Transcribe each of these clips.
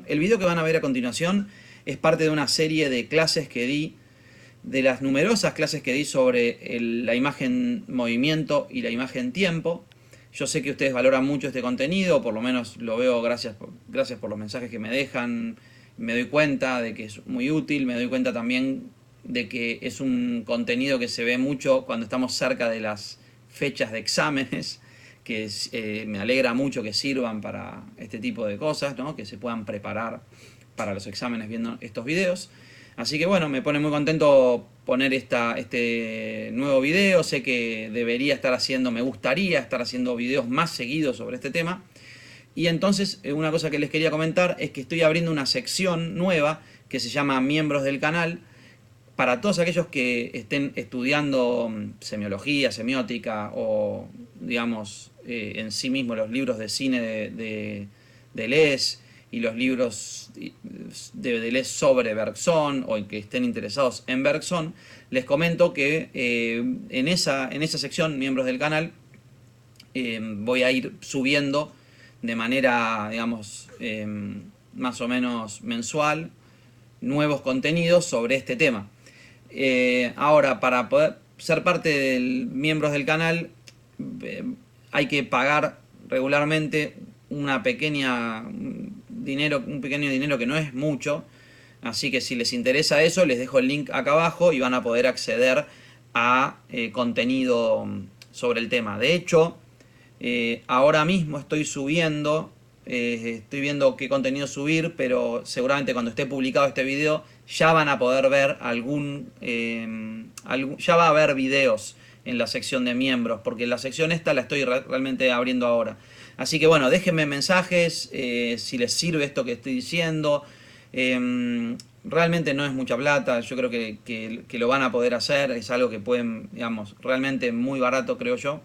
El video que van a ver a continuación es parte de una serie de clases que di, de las numerosas clases que di sobre la imagen movimiento y la imagen tiempo. Yo sé que ustedes valoran mucho este contenido, por lo menos lo veo gracias por los mensajes que me dejan. Me doy cuenta de que es muy útil, me doy cuenta también de que es un contenido que se ve mucho cuando estamos cerca de las fechas de exámenes, que me alegra mucho que sirvan para este tipo de cosas, ¿no? Que se puedan preparar para los exámenes viendo estos videos. Así que bueno, me pone muy contento poner este nuevo video. Sé que me gustaría estar haciendo videos más seguidos sobre este tema. Y entonces una cosa que les quería comentar es que estoy abriendo una sección nueva que se llama Miembros del Canal, para todos aquellos que estén estudiando semiología, semiótica o, digamos, en sí mismo los libros de cine de Deleuze y los libros de Deleuze sobre Bergson, o que estén interesados en Bergson, les comento que en esa sección, Miembros del Canal, voy a ir subiendo de manera, digamos, más o menos mensual, nuevos contenidos sobre este tema. Ahora, para poder ser parte de miembros del canal, hay que pagar regularmente un pequeño dinero que no es mucho. Así que si les interesa eso, les dejo el link acá abajo y van a poder acceder a contenido sobre el tema. De hecho, ahora mismo estoy viendo qué contenido subir, pero seguramente cuando esté publicado este video ya van a poder ver ya va a haber videos en la sección de miembros, porque la sección esta la estoy realmente abriendo ahora. Así que bueno, déjenme mensajes si les sirve esto que estoy diciendo. Realmente no es mucha plata, yo creo que lo van a poder hacer, es algo que pueden, digamos, realmente muy barato, creo yo.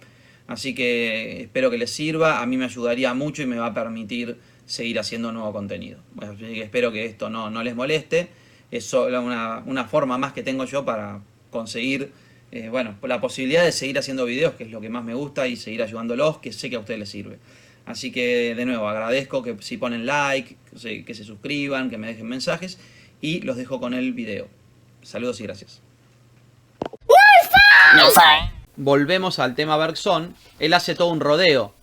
Así que espero que les sirva, a mí me ayudaría mucho y me va a permitir seguir haciendo nuevo contenido. Bueno, así que espero que esto no les moleste, es solo una forma más que tengo yo para conseguir bueno, la posibilidad de seguir haciendo videos, que es lo que más me gusta, y seguir ayudándolos, que sé que a ustedes les sirve. Así que de nuevo agradezco que si ponen like, que se suscriban, que me dejen mensajes, y los dejo con el video. Saludos y gracias. No sé. Volvemos al tema Bergson. Él hace todo un rodeo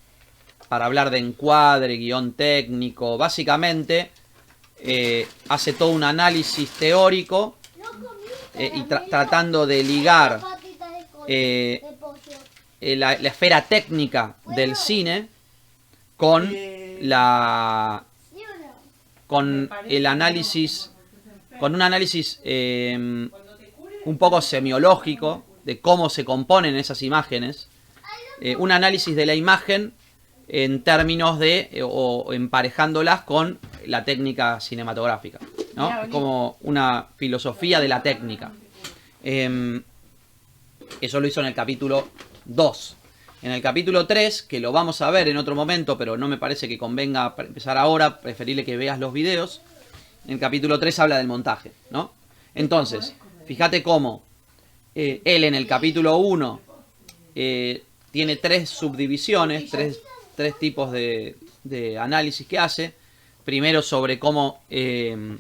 para hablar de encuadre, guión técnico. Básicamente hace todo un análisis teórico y tratando de ligar la esfera técnica del cine con el análisis, con un análisis un poco semiológico de cómo se componen esas imágenes, un análisis de la imagen en términos de, o emparejándolas con la técnica cinematográfica, ¿no? Es como una filosofía de la técnica. Eso lo hizo en el capítulo 2. En el capítulo 3, que lo vamos a ver en otro momento, pero no me parece que convenga empezar ahora, preferible que veas los videos. En el capítulo 3 habla del montaje, ¿no? Entonces, fíjate cómo él en el capítulo 1 tiene tres subdivisiones, tres tipos de análisis que hace. Primero sobre cómo, qué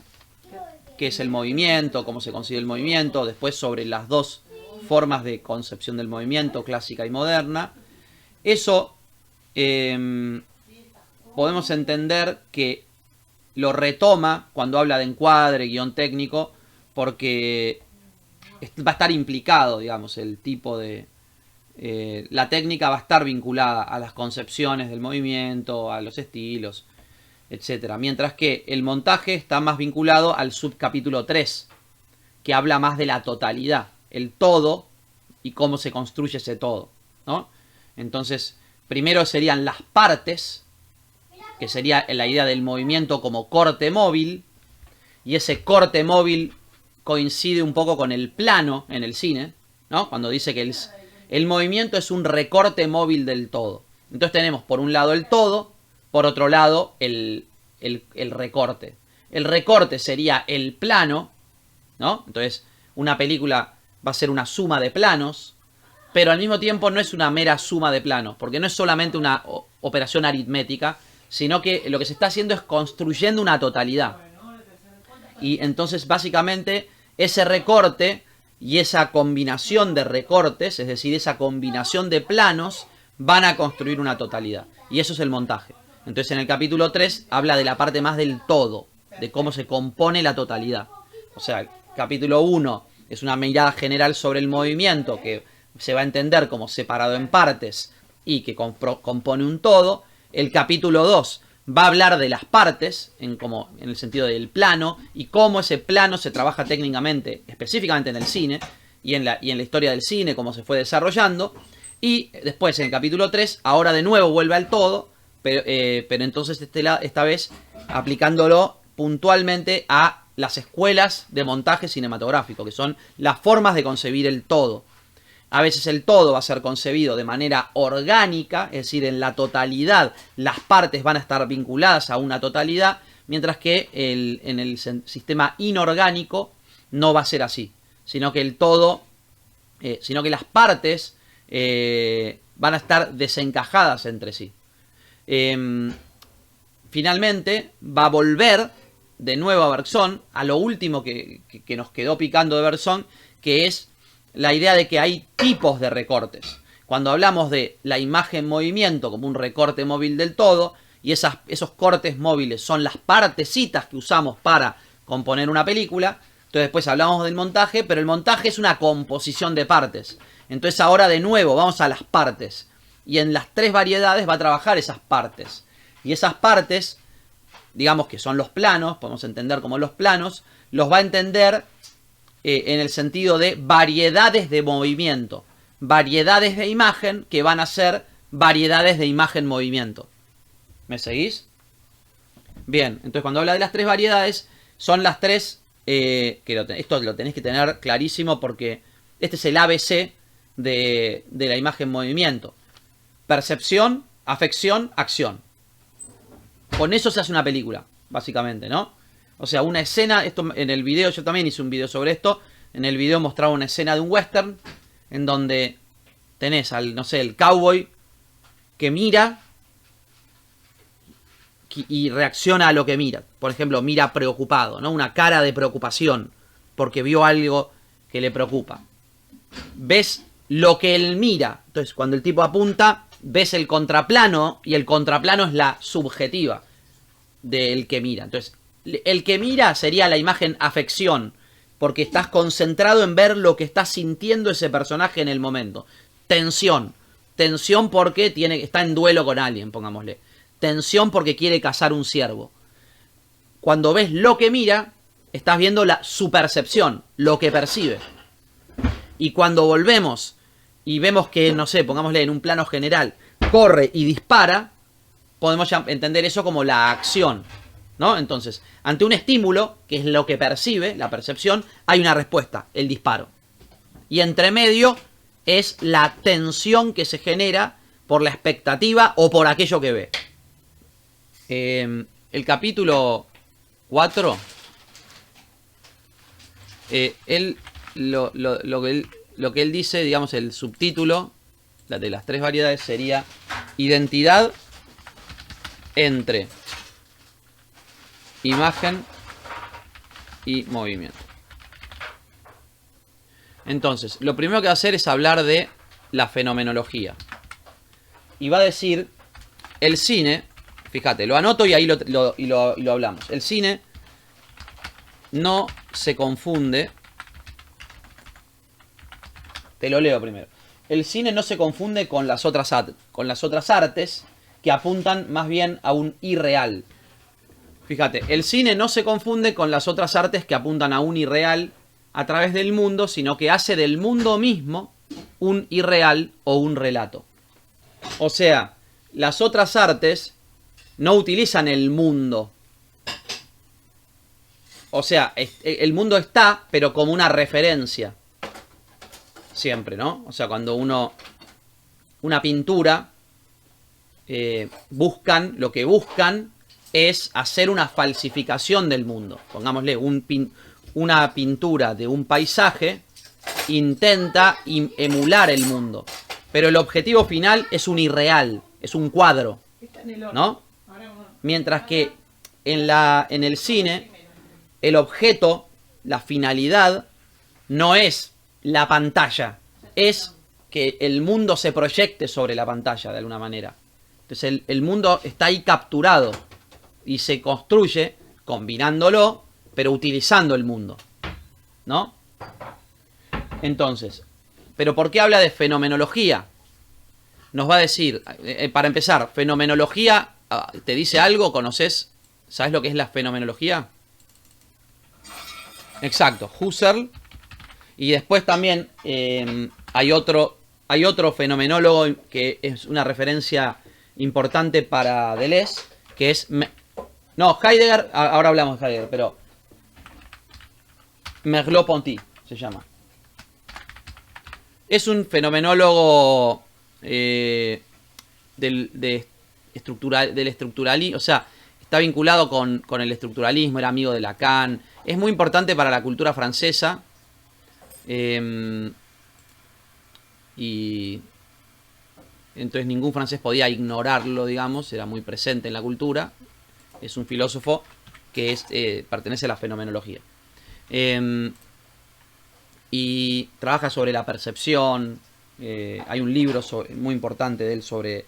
es el movimiento, cómo se consigue el movimiento. Después sobre las dos formas de concepción del movimiento, clásica y moderna. Eso podemos entender que lo retoma cuando habla de encuadre, guión técnico, porque va a estar implicado, digamos, el tipo de... la técnica va a estar vinculada a las concepciones del movimiento, a los estilos, etcétera. Mientras que el montaje está más vinculado al subcapítulo 3, que habla más de la totalidad, el todo y cómo se construye ese todo, ¿no? Entonces, primero serían las partes, que sería la idea del movimiento como corte móvil, y ese corte móvil coincide un poco con el plano en el cine, ¿no? Cuando dice que el movimiento es un recorte móvil del todo. Entonces tenemos por un lado el todo, por otro lado el recorte. El recorte sería el plano, ¿no? Entonces una película va a ser una suma de planos, pero al mismo tiempo no es una mera suma de planos, porque no es solamente una operación aritmética, sino que lo que se está haciendo es construyendo una totalidad. Y entonces básicamente ese recorte y esa combinación de recortes, es decir, esa combinación de planos, van a construir una totalidad. Y eso es el montaje. Entonces en el capítulo 3 habla de la parte más del todo, de cómo se compone la totalidad. O sea, el capítulo 1 es una mirada general sobre el movimiento que se va a entender como separado en partes y que compone un todo. El capítulo 2 va a hablar de las partes, en el sentido del plano, y cómo ese plano se trabaja técnicamente, específicamente en el cine, y en la historia del cine, cómo se fue desarrollando. Y después, en el capítulo 3, ahora de nuevo vuelve al todo, pero entonces esta vez aplicándolo puntualmente a las escuelas de montaje cinematográfico, que son las formas de concebir el todo. A veces el todo va a ser concebido de manera orgánica, es decir, en la totalidad las partes van a estar vinculadas a una totalidad, mientras que en el sistema inorgánico no va a ser así, sino que el todo, sino que las partes van a estar desencajadas entre sí. Finalmente va a volver de nuevo a Bergson, a lo último que nos quedó picando de Bergson, que es la idea de que hay tipos de recortes. Cuando hablamos de la imagen movimiento como un recorte móvil del todo, y esos cortes móviles son las partecitas que usamos para componer una película, entonces después hablamos del montaje, pero el montaje es una composición de partes. Entonces ahora de nuevo vamos a las partes, y en las 3 variedades va a trabajar esas partes. Y esas partes, digamos que son los planos, podemos entender como los planos, los va a entender en el sentido de variedades de movimiento, variedades de imagen que van a ser variedades de imagen-movimiento. ¿Me seguís? Bien, entonces cuando habla de las 3 variedades, son las 3, esto lo tenéis que tener clarísimo porque este es el ABC de la imagen-movimiento. Percepción, afección, acción. Con eso se hace una película, básicamente, ¿no? O sea, una escena, esto en el video, yo también hice un video sobre esto, en el video mostraba una escena de un western, en donde tenés al, no sé, el cowboy que mira y reacciona a lo que mira. Por ejemplo, mira preocupado, ¿no? Una cara de preocupación, porque vio algo que le preocupa. Ves lo que él mira, entonces cuando el tipo apunta, ves el contraplano, y el contraplano es la subjetiva del que mira. Entonces, el que mira sería la imagen afección, porque estás concentrado en ver lo que está sintiendo ese personaje en el momento. Tensión. Tensión porque está en duelo con alguien, pongámosle. Tensión porque quiere cazar un ciervo. Cuando ves lo que mira, estás viendo su percepción, lo que percibe. Y cuando volvemos y vemos que, no sé, pongámosle en un plano general, corre y dispara, podemos entender eso como la acción, ¿no? Entonces, ante un estímulo, que es lo que percibe, la percepción, hay una respuesta, el disparo. Y entre medio es la tensión que se genera por la expectativa o por aquello que ve. El capítulo 4, lo que él dice, digamos, el subtítulo de las 3 variedades sería identidad entre imagen y movimiento. Entonces, lo primero que va a hacer es hablar de la fenomenología. Y va a decir, el cine, fíjate, lo anoto y ahí lo hablamos. El cine no se confunde. Te lo leo primero. El cine no se confunde con las otras artes que apuntan más bien a un irreal. Fíjate, el cine no se confunde con las otras artes que apuntan a un irreal a través del mundo, sino que hace del mundo mismo un irreal o un relato. O sea, las otras artes no utilizan el mundo. O sea, el mundo está, pero como una referencia. Siempre, ¿no? O sea, cuando una pintura, lo que buscan es hacer una falsificación del mundo. Pongámosle, una pintura de un paisaje intenta emular el mundo. Pero el objetivo final es un irreal, es un cuadro, ¿no? Mientras que en el cine, el objeto, la finalidad, no es la pantalla, es que el mundo se proyecte sobre la pantalla de alguna manera. Entonces el mundo está ahí capturado y se construye combinándolo, pero utilizando el mundo, ¿no? Entonces, ¿pero por qué habla de fenomenología? Nos va a decir, para empezar, fenomenología, ¿te dice algo? ¿Conoces? ¿Sabes lo que es la fenomenología? Exacto, Husserl. Y después también hay otro fenomenólogo que es una referencia importante para Deleuze, que es... No, Heidegger, ahora hablamos de Heidegger, pero Merleau-Ponty se llama. Es un fenomenólogo del estructuralismo, o sea, está vinculado con el estructuralismo, era amigo de Lacan, es muy importante para la cultura francesa, y entonces ningún francés podía ignorarlo, digamos, era muy presente en la cultura. Es un filósofo que pertenece a la fenomenología. Y trabaja sobre la percepción. Hay un libro muy importante de él sobre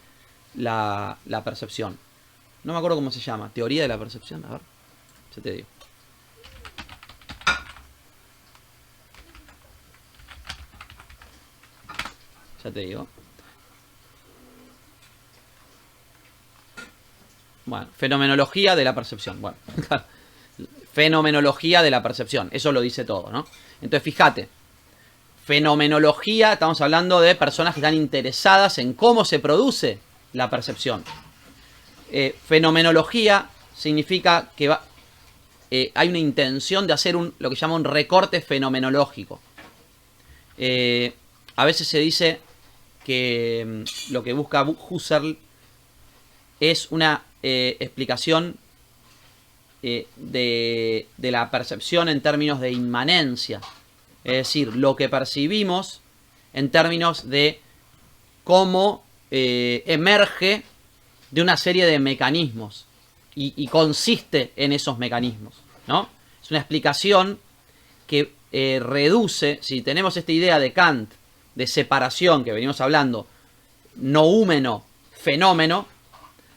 la percepción. No me acuerdo cómo se llama. Teoría de la percepción. A ver, ya te digo. Ya te digo. Bueno, fenomenología de la percepción. Bueno, fenomenología de la percepción. Eso lo dice todo, ¿no? Entonces, fíjate. Fenomenología, estamos hablando de personas que están interesadas en cómo se produce la percepción. Fenomenología significa que hay una intención de hacer lo que se llama un recorte fenomenológico. A veces se dice que lo que busca Husserl es una explicación de la percepción en términos de inmanencia. Es decir, lo que percibimos en términos de cómo emerge de una serie de mecanismos y consiste en esos mecanismos, ¿no? Es una explicación que reduce, si tenemos esta idea de Kant, de separación que venimos hablando, noúmeno, fenómeno,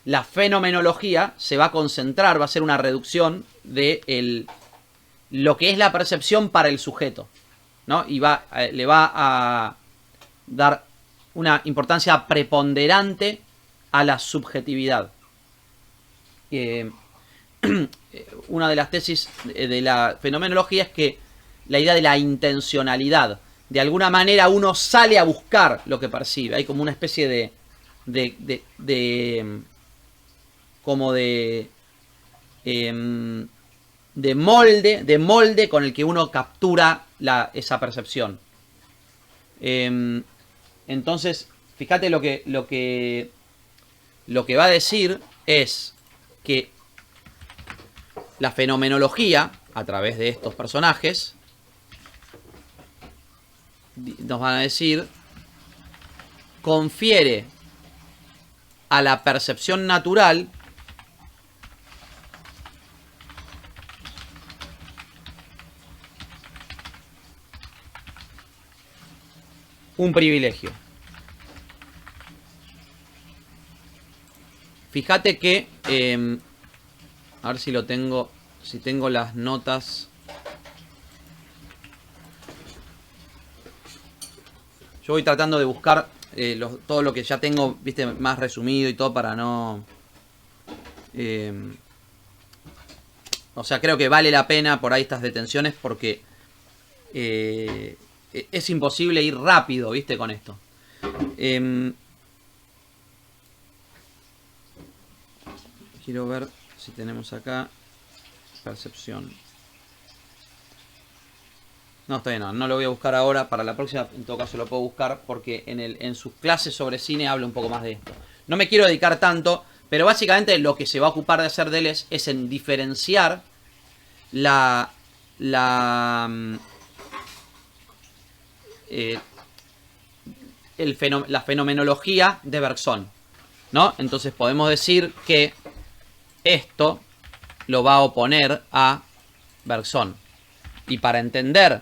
la fenomenología se va a concentrar, va a ser una reducción de lo que es la percepción para el sujeto, ¿no? Y le va a dar una importancia preponderante a la subjetividad. Una de las tesis de la fenomenología es que la idea de la intencionalidad, de alguna manera uno sale a buscar lo que percibe, hay como una especie de molde con el que uno captura esa percepción. Entonces, fíjate lo que va a decir es que la fenomenología, a través de estos personajes, nos van a decir, confiere a la percepción natural un privilegio. Fíjate que, a ver si lo tengo, si tengo las notas. Yo voy tratando de buscar todo lo que ya tengo, viste, más resumido y todo para no... o sea, creo que vale la pena por ahí estas detenciones porque es imposible ir rápido, viste, con esto. Quiero ver si tenemos acá percepción. No, está bien, no lo voy a buscar ahora. Para la próxima, en todo caso, lo puedo buscar porque en sus clases sobre cine habla un poco más de esto. No me quiero dedicar tanto, pero básicamente lo que se va a ocupar de hacer Deleuze es en diferenciar la fenomenología de Bergson, ¿no? Entonces podemos decir que esto lo va a oponer a Bergson. Y para entender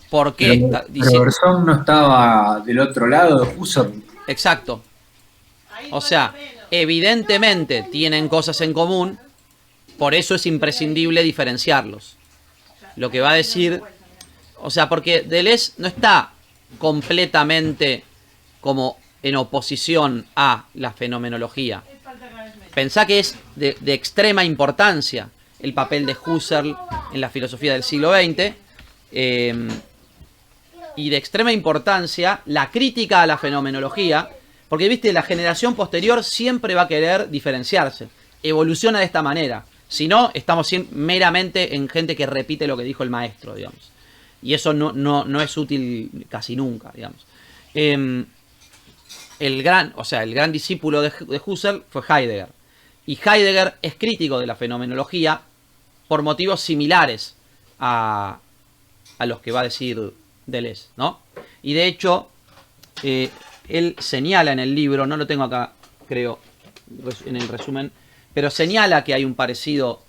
por qué pero Bergson no estaba del otro lado de Husserl. Exacto. O sea, evidentemente tienen cosas en común, por eso es imprescindible diferenciarlos. Lo que va a decir, o sea, porque Deleuze no está completamente como en oposición a la fenomenología. Pensá que es de extrema importancia el papel de Husserl en la filosofía del siglo XX, y de extrema importancia la crítica a la fenomenología, porque, viste, la generación posterior siempre va a querer diferenciarse. Evoluciona de esta manera. Si no, estamos meramente en gente que repite lo que dijo el maestro, digamos. Y eso no es útil casi nunca, digamos. El gran discípulo de Husserl fue Heidegger. Y Heidegger es crítico de la fenomenología por motivos similares a los que va a decir Deleuze, ¿no? Y de hecho, él señala en el libro, no lo tengo acá, creo, en el resumen, pero señala que hay un parecido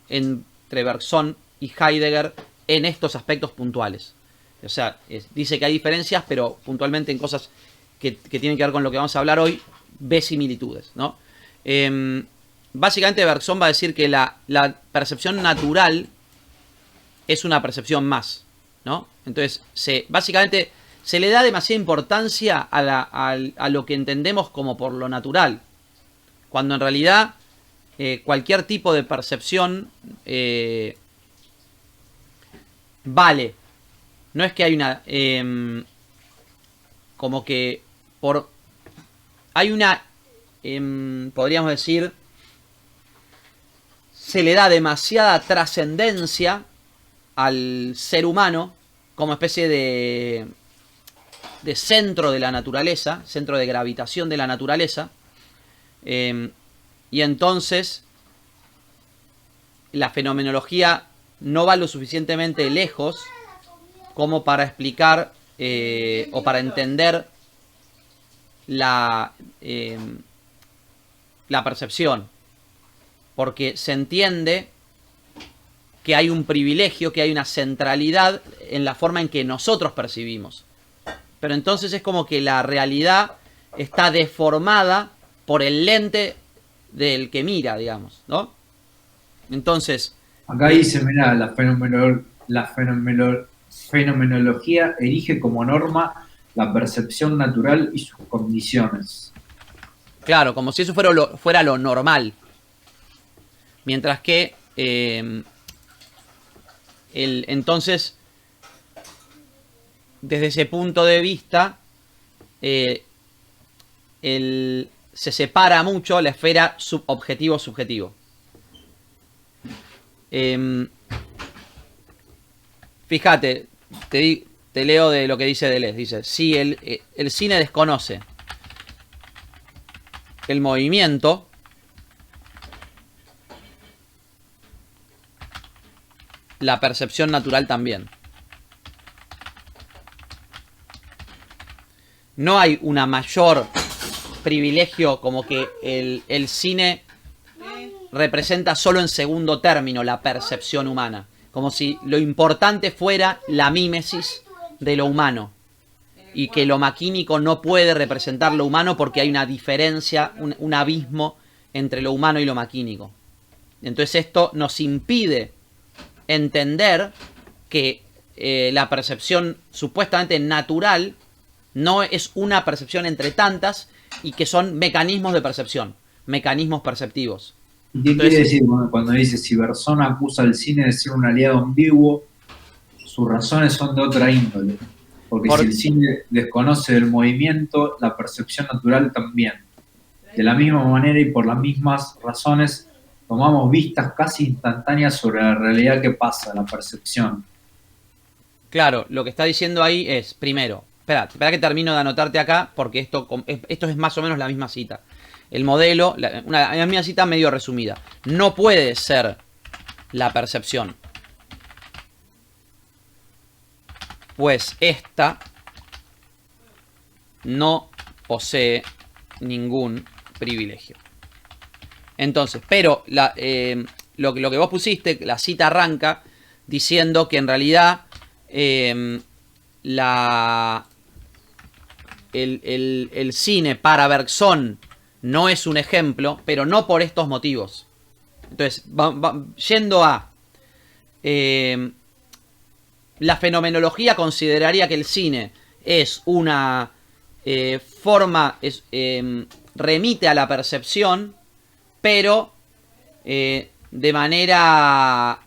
entre Bergson y Heidegger en estos aspectos puntuales. O sea, dice que hay diferencias, pero puntualmente en cosas que tienen que ver con lo que vamos a hablar hoy, ve similitudes, ¿no? Básicamente Bergson va a decir que la percepción natural es una percepción más, ¿no? Entonces, básicamente se le da demasiada importancia a lo que entendemos como por lo natural, cuando en realidad cualquier tipo de percepción vale. No es que hay una... como que hay una... podríamos decir... Se le da demasiada trascendencia al ser humano como especie de centro de la naturaleza, centro de gravitación de la naturaleza, y entonces la fenomenología no va lo suficientemente lejos como para explicar o para entender la percepción, porque se entiende que hay un privilegio, que hay una centralidad en la forma en que nosotros percibimos. Pero entonces es como que la realidad está deformada por el lente del que mira, digamos, ¿no? Entonces... Acá dice, mirá, la fenomenología erige como norma la percepción natural y sus condiciones. Claro, como si eso fuera lo normal. Mientras que... entonces, desde ese punto de vista, se separa mucho la esfera objetivo-subjetivo. Fíjate, te leo de lo que dice Deleuze. Dice, si el cine desconoce el movimiento, la percepción natural también. No hay una mayor privilegio como que el cine representa solo en segundo término la percepción humana. Como si lo importante fuera la mímesis de lo humano. Y que lo maquínico no puede representar lo humano porque hay una diferencia, un abismo entre lo humano y lo maquínico. Entonces esto nos impide entender que la percepción supuestamente natural no es una percepción entre tantas y que son mecanismos de percepción, mecanismos perceptivos. ¿Y qué quiere decir cuando dice si Bergson acusa al cine de ser un aliado ambiguo? Sus razones son de otra índole. Porque si el cine desconoce el movimiento, la percepción natural también. De la misma manera y por las mismas razones, tomamos vistas casi instantáneas sobre la realidad que pasa, la percepción. Claro, lo que está diciendo ahí es, primero, espera que termino de anotarte acá, porque esto es más o menos la misma cita. El modelo, una misma cita medio resumida. No puede ser la percepción, pues esta no posee ningún privilegio. Entonces, pero lo que vos pusiste, la cita arranca diciendo que en realidad el cine para Bergson no es un ejemplo, pero no por estos motivos. Entonces, yendo a... la fenomenología consideraría que el cine es una forma, remite a la percepción, pero de manera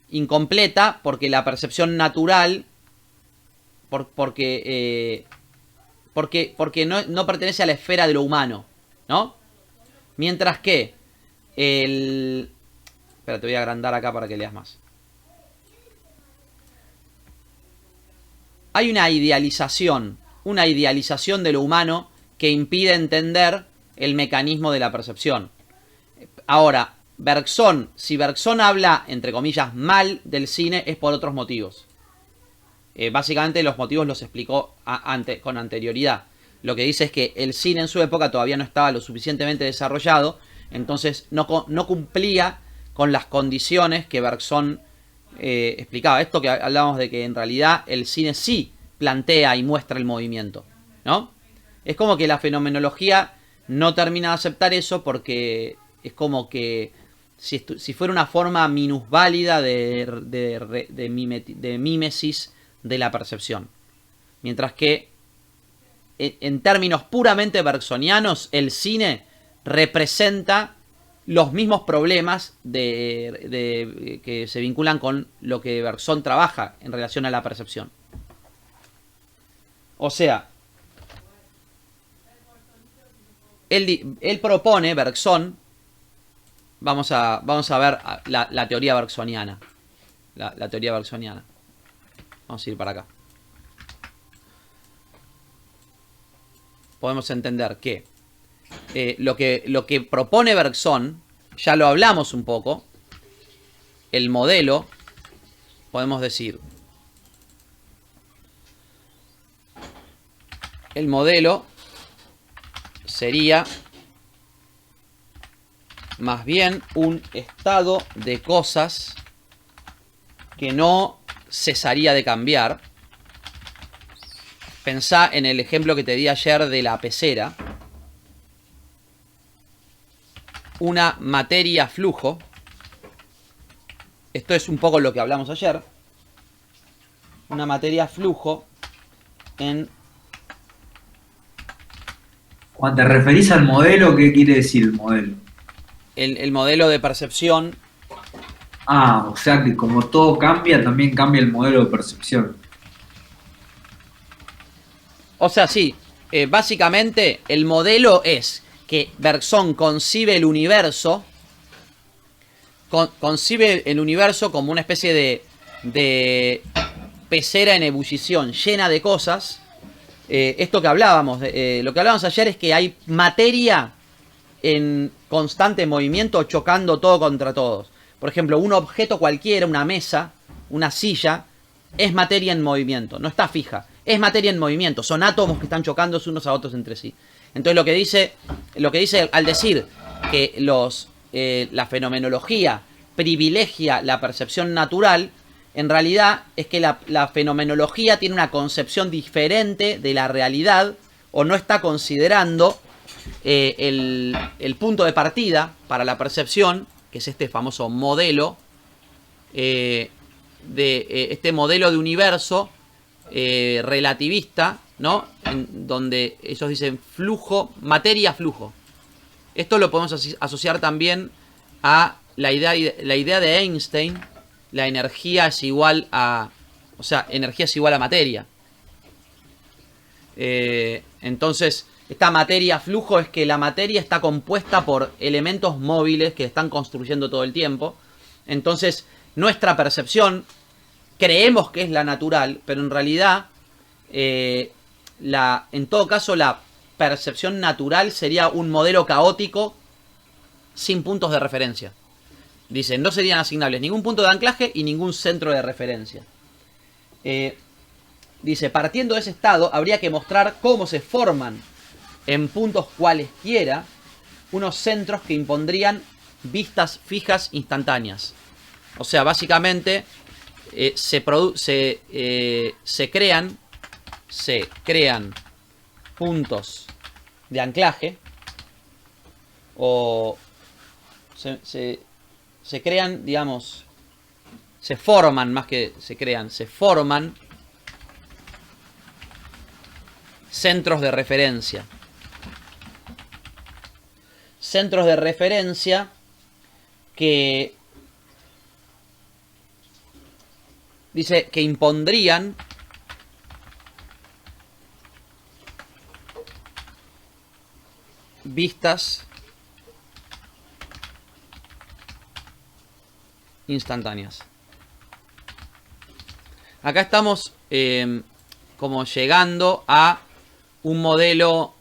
incompleta, porque la percepción natural, porque no pertenece a la esfera de lo humano, ¿no? Mientras que espera, te voy a agrandar acá para que leas más. Hay una idealización de lo humano que impide entender el mecanismo de la percepción. Ahora, si Bergson habla, entre comillas, mal del cine, es por otros motivos. Básicamente los motivos los explicó con anterioridad. Lo que dice es que el cine en su época todavía no estaba lo suficientemente desarrollado, entonces no cumplía con las condiciones que Bergson explicaba. Esto que hablábamos de que en realidad el cine sí plantea y muestra el movimiento, ¿no? Es como que la fenomenología no termina de aceptar eso, porque es como que si fuera una forma minusválida de mímesis de la percepción. Mientras que en términos puramente bergsonianos, el cine representa los mismos problemas que se vinculan con lo que Bergson trabaja en relación a la percepción. O sea, él propone, Bergson, vamos a ver la teoría bergsoniana. La teoría bergsoniana. Vamos a ir para acá. Podemos entender que lo que propone Bergson, ya lo hablamos un poco, el modelo, podemos decir, el modelo sería más bien un estado de cosas que no cesaría de cambiar. Pensá en el ejemplo que te di ayer de la pecera. Una materia flujo. Esto es un poco lo que hablamos ayer. Una materia flujo en... Cuando te referís al modelo, ¿qué quiere decir el modelo? El modelo de percepción. Ah, o sea que como todo cambia, también cambia el modelo de percepción. O sea, sí, básicamente el modelo es que Bergson concibe el universo, como una especie de pecera en ebullición, llena de cosas. Esto que hablábamos, lo que hablábamos ayer es que hay materia en constante movimiento, chocando todo contra todos. Por ejemplo, un objeto cualquiera, una mesa, una silla, es materia en movimiento, no está fija. Es materia en movimiento, son átomos que están chocándose unos a otros entre sí. Entonces lo que dice al decir que la fenomenología privilegia la percepción natural, en realidad es que la fenomenología tiene una concepción diferente de la realidad, o no está considerando el punto de partida para la percepción, que es este famoso modelo, este modelo de universo relativista, ¿no? En donde ellos dicen flujo, materia flujo. Esto lo podemos asociar también a la idea de Einstein, la energía es igual a... O sea, energía es igual a materia. Entonces, esta materia flujo es que la materia está compuesta por elementos móviles que están construyendo todo el tiempo. Entonces, nuestra percepción creemos que es la natural, pero en realidad, en todo caso, la percepción natural sería un modelo caótico sin puntos de referencia. Dicen, no serían asignables ningún punto de anclaje y ningún centro de referencia. Dice, partiendo de ese estado, habría que mostrar cómo se forman en puntos cualesquiera unos centros que impondrían vistas fijas instantáneas. O sea, básicamente se crean puntos de anclaje o se crean, digamos, se forman, más que se crean, se forman centros de referencia. Centros de referencia que dice que impondrían vistas instantáneas. Acá estamos como llegando a un modelo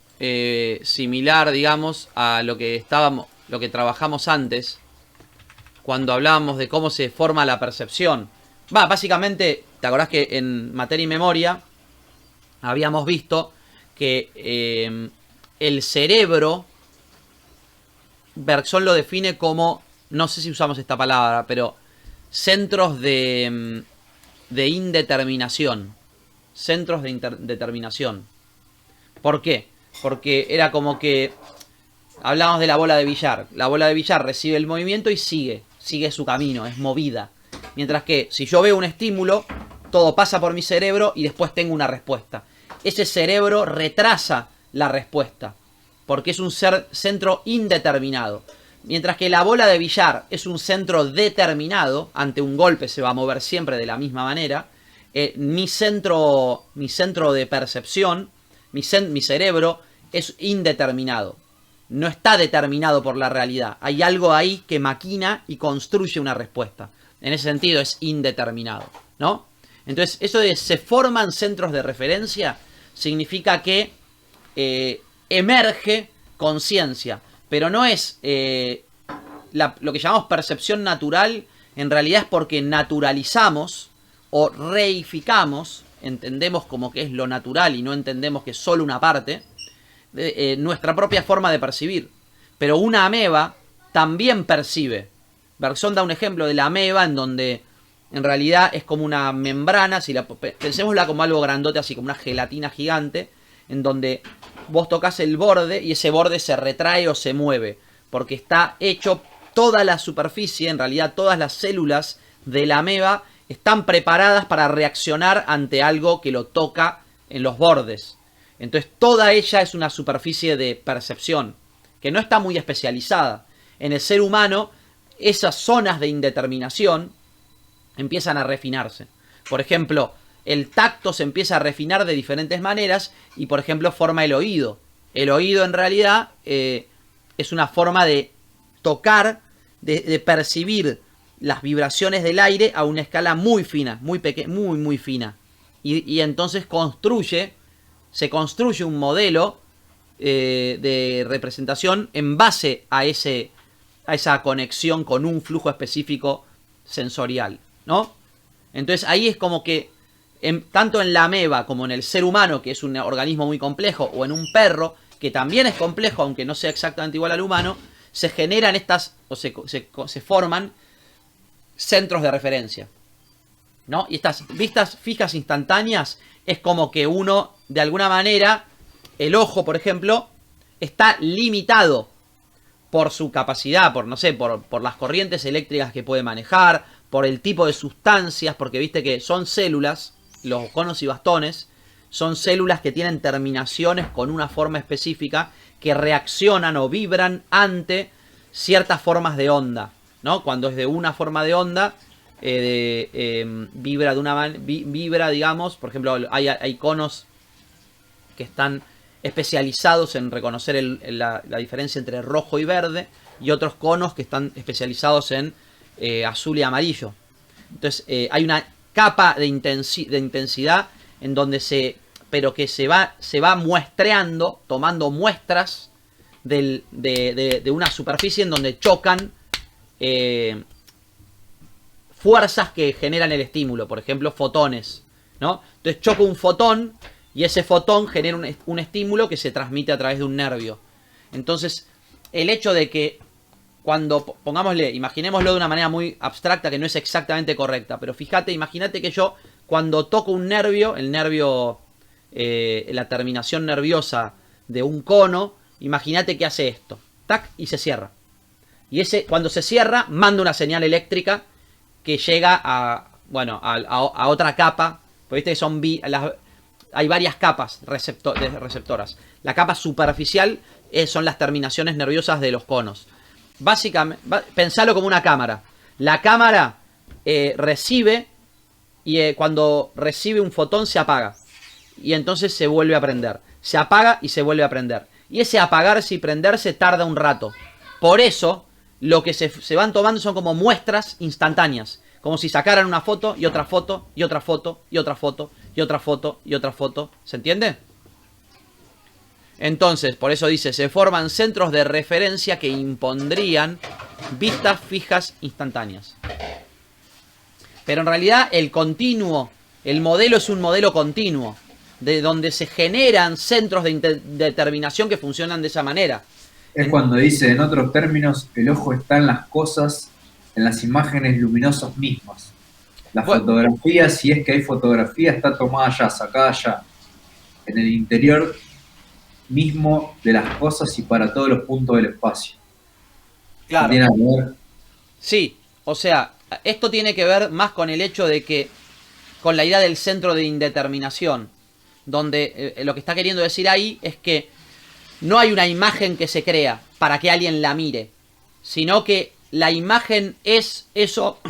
similar, digamos, a lo que trabajamos antes, cuando hablábamos de cómo se forma la percepción. Básicamente, ¿te acordás que en Materia y Memoria habíamos visto que el cerebro, Bergson lo define como, no sé si usamos esta palabra, pero centros de indeterminación. Centros de indeterminación. ¿Por qué? Porque era como que hablábamos de la bola de billar. La bola de billar recibe el movimiento y sigue su camino, es movida. Mientras que si yo veo un estímulo, todo pasa por mi cerebro y después tengo una respuesta. Ese cerebro retrasa la respuesta, porque es un centro indeterminado. Mientras que la bola de billar es un centro determinado, ante un golpe se va a mover siempre de la misma manera. Mi centro de percepción, mi cerebro es indeterminado. No está determinado por la realidad. Hay algo ahí que maquina y construye una respuesta. En ese sentido es indeterminado, ¿no? Entonces, eso de se forman centros de referencia significa que emerge conciencia. Pero no es lo que llamamos percepción natural, en realidad es porque naturalizamos o reificamos, entendemos como que es lo natural y no entendemos que es solo una parte, nuestra propia forma de percibir. Pero una ameba también percibe. Bergson da un ejemplo de la ameba en donde en realidad es como una membrana, pensémosla como algo grandote, así como una gelatina gigante, en donde vos tocas el borde y ese borde se retrae o se mueve, porque está hecho toda la superficie, en realidad todas las células de la ameba están preparadas para reaccionar ante algo que lo toca en los bordes. Entonces toda ella es una superficie de percepción, que no está muy especializada. En el ser humano, esas zonas de indeterminación empiezan a refinarse. Por ejemplo, el tacto se empieza a refinar de diferentes maneras y, por ejemplo, forma el oído. El oído, en realidad, es una forma de tocar, de percibir las vibraciones del aire a una escala muy fina, muy fina. Y entonces se construye un modelo de representación en base a esa conexión con un flujo específico sensorial, ¿no? Entonces ahí es como que tanto en la ameba como en el ser humano, que es un organismo muy complejo, o en un perro, que también es complejo, aunque no sea exactamente igual al humano, se generan se forman centros de referencia, ¿no? Y estas vistas fijas instantáneas es como que uno, de alguna manera, el ojo, por ejemplo, está limitado por su capacidad, por las corrientes eléctricas que puede manejar, por el tipo de sustancias, porque viste que son células, los conos y bastones, son células que tienen terminaciones con una forma específica que reaccionan o vibran ante ciertas formas de onda, ¿no? Cuando es de una forma de onda, vibra, digamos, por ejemplo, hay conos que están especializados en reconocer la diferencia entre rojo y verde, y otros conos que están especializados en azul y amarillo. Entonces hay una capa de intensidad en donde pero que se va muestreando, tomando muestras de una superficie en donde chocan fuerzas que generan el estímulo, por ejemplo fotones, ¿no? Entonces choca un fotón y ese fotón genera un estímulo que se transmite a través de un nervio. Entonces el hecho de que pongámosle, imaginémoslo de una manera muy abstracta que no es exactamente correcta, pero fíjate, imagínate que yo cuando toco un nervio, el nervio, la terminación nerviosa de un cono, imagínate que hace esto, tac, y se cierra. Y cuando se cierra, manda una señal eléctrica que llega a otra capa, porque viste que hay varias capas receptoras. La capa superficial son las terminaciones nerviosas de los conos. Básicamente, pensalo como una cámara. La cámara recibe y cuando recibe un fotón se apaga. Y entonces se vuelve a prender. Se apaga y se vuelve a prender. Y ese apagarse y prenderse tarda un rato. Por eso, lo que se van tomando son como muestras instantáneas. Como si sacaran una foto y otra foto y otra foto y otra foto y otra foto y otra foto. ¿Se entiende? Entonces, por eso dice, se forman centros de referencia que impondrían vistas fijas instantáneas. Pero en realidad el modelo es un modelo continuo, de donde se generan centros de determinación que funcionan de esa manera. Es cuando dice, en otros términos, el ojo está en las cosas, en las imágenes luminosas mismas. La fotografía, si es que hay fotografía, está tomada allá, sacada allá, en el interior mismo de las cosas y para todos los puntos del espacio. Claro. ¿Tiene que ver? Sí, o sea, esto tiene que ver más con el hecho de que, con la idea del centro de indeterminación, donde lo que está queriendo decir ahí es que no hay una imagen que se crea para que alguien la mire, sino que la imagen es eso,